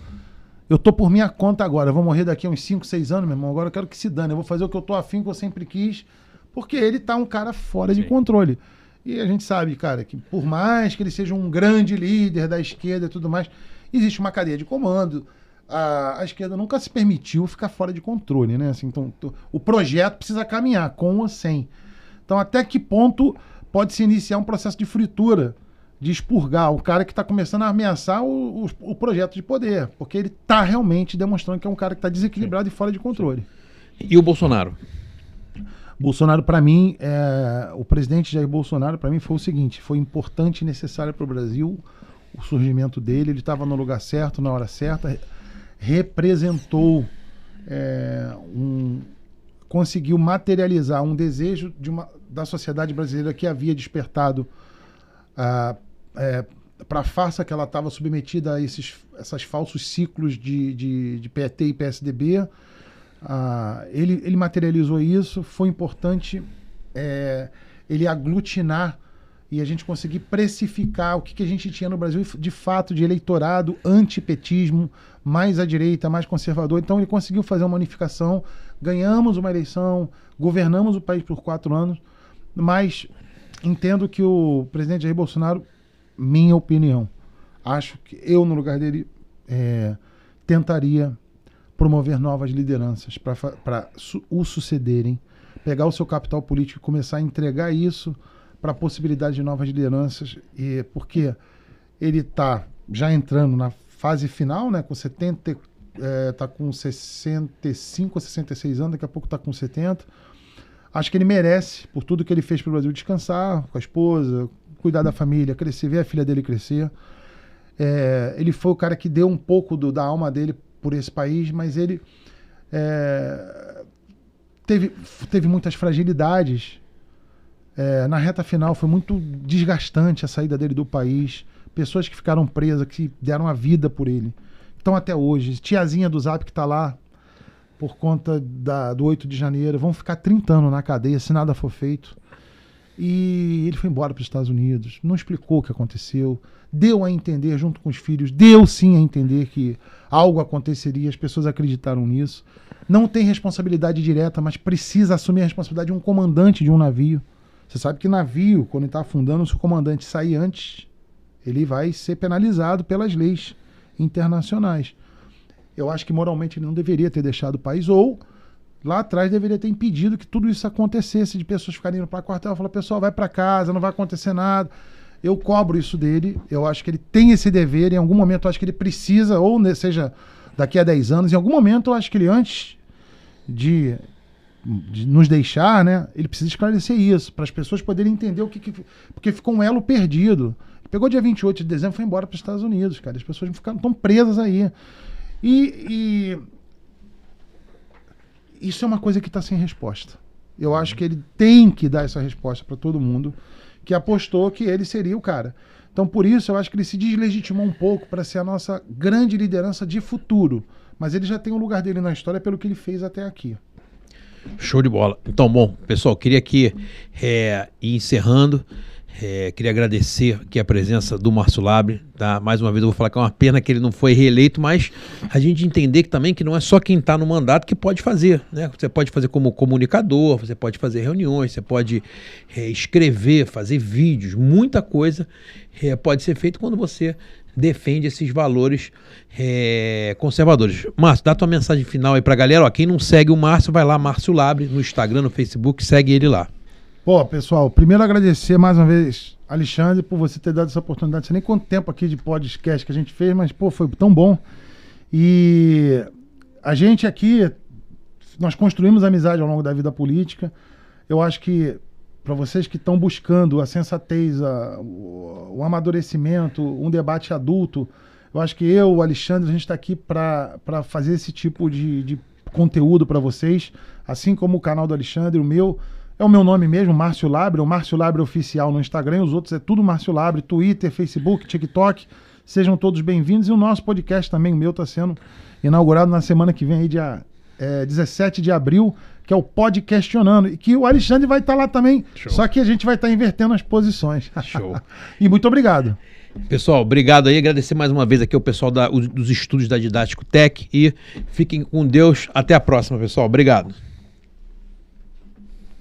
Speaker 2: eu tô por minha conta agora, eu vou morrer daqui a uns 5, 6 anos, meu irmão, agora eu quero que se dane, eu vou fazer o que eu tô afim, que eu sempre quis, porque ele tá um cara fora de controle. E a gente sabe, cara, que por mais que ele seja um grande líder da esquerda e tudo mais, existe uma cadeia de comando. A esquerda nunca se permitiu ficar fora de controle, né? Assim, então, o projeto precisa caminhar, com ou sem. Então, até que ponto pode se iniciar um processo de fritura, de expurgar o cara que está começando a ameaçar o projeto de poder, porque ele está realmente demonstrando que é um cara que está desequilibrado e fora de controle.
Speaker 1: E o Bolsonaro?
Speaker 2: Bolsonaro, para mim, o presidente Jair Bolsonaro, para mim, foi o seguinte, foi importante e necessário para o Brasil o surgimento dele, ele estava no lugar certo, na hora certa, representou, conseguiu materializar um desejo da sociedade brasileira que havia despertado para a farsa que ela estava submetida a esses falsos ciclos de PT e PSDB. Ele materializou isso, foi importante. ele aglutinar e a gente conseguir precificar o que a gente tinha no Brasil de fato de eleitorado antipetismo, mais à direita, mais conservador. Então ele conseguiu fazer uma unificação, ganhamos uma eleição, governamos o país por 4 anos, mas entendo que o presidente Jair Bolsonaro, minha opinião, acho que eu no lugar dele tentaria promover novas lideranças para o sucederem, pegar o seu capital político e começar a entregar isso para a possibilidade de novas lideranças, porque ele está já entrando na fase final, né, com 70, tá com 65 ou 66 anos, daqui a pouco está com 70. Acho que ele merece, por tudo que ele fez para o Brasil, descansar com a esposa, cuidar da família, crescer, ver a filha dele crescer. Ele foi o cara que deu um pouco da alma dele por esse país, mas ele teve muitas fragilidades. Na reta final foi muito desgastante a saída dele do país. Pessoas que ficaram presas, que deram a vida por ele. Então até hoje, tiazinha do Zap que está lá por conta do 8 de janeiro, vão ficar 30 anos na cadeia se nada for feito. E ele foi embora para os Estados Unidos, não explicou o que aconteceu, deu a entender junto com os filhos, deu sim a entender que algo aconteceria, as pessoas acreditaram nisso. Não tem responsabilidade direta, mas precisa assumir a responsabilidade de um comandante de um navio. Você sabe que navio, quando ele está afundando, se o comandante sair antes, ele vai ser penalizado pelas leis internacionais. Eu acho que moralmente ele não deveria ter deixado o país, ou lá atrás deveria ter impedido que tudo isso acontecesse, de pessoas ficarem indo para o quartel e falar, pessoal, vai para casa, não vai acontecer nada. Eu cobro isso dele, eu acho que ele tem esse dever, em algum momento eu acho que ele precisa, ou seja, daqui a 10 anos, em algum momento eu acho que ele, antes de nos deixar, né, ele precisa esclarecer isso, para as pessoas poderem entender porque ficou um elo perdido. Ele pegou dia 28 de dezembro e foi embora para os Estados Unidos, cara. As pessoas estão presas aí. E isso é uma coisa que está sem resposta. Eu acho que ele tem que dar essa resposta para todo mundo que apostou que ele seria o cara. Então, por isso, eu acho que ele se deslegitimou um pouco para ser a nossa grande liderança de futuro. Mas ele já tem um lugar dele na história pelo que ele fez até aqui.
Speaker 1: Show de bola. Então, bom, pessoal, queria aqui ir encerrando. Queria agradecer aqui a presença do Márcio Labre, tá? Mais uma vez eu vou falar que é uma pena que ele não foi reeleito, mas a gente entender que não é só quem está no mandato que pode fazer, né? Você pode fazer como comunicador, você pode fazer reuniões, você pode escrever, fazer vídeos, muita coisa pode ser feito quando você defende esses valores conservadores. Márcio, dá tua mensagem final aí pra galera. Ó, quem não segue o Márcio, vai lá, Márcio Labre, no Instagram, no Facebook, segue ele lá.
Speaker 2: Pô, pessoal, primeiro agradecer mais uma vez, Alexandre, por você ter dado essa oportunidade. Não sei nem quanto tempo aqui de podcast que a gente fez, mas, pô, foi tão bom. E a gente aqui, nós construímos amizade ao longo da vida política. Eu acho que, para vocês que estão buscando a sensatez, o amadurecimento, um debate adulto, eu acho que eu, o Alexandre, a gente está aqui para fazer esse tipo de conteúdo para vocês, assim como o canal do Alexandre, o meu. É o meu nome mesmo, Márcio Labre, o Márcio Labre Oficial no Instagram, os outros é tudo Márcio Labre, Twitter, Facebook, TikTok, sejam todos bem-vindos. E o nosso podcast também, o meu, está sendo inaugurado na semana que vem, aí, dia 17 de abril, que é o Podcastionando, e que o Alexandre vai estar lá também. Show. Só que a gente vai estar invertendo as posições.
Speaker 1: Show.
Speaker 2: E muito obrigado.
Speaker 1: Pessoal, obrigado aí, agradecer mais uma vez aqui ao pessoal dos estúdios da Didático Tech, e fiquem com Deus, até a próxima, pessoal, obrigado.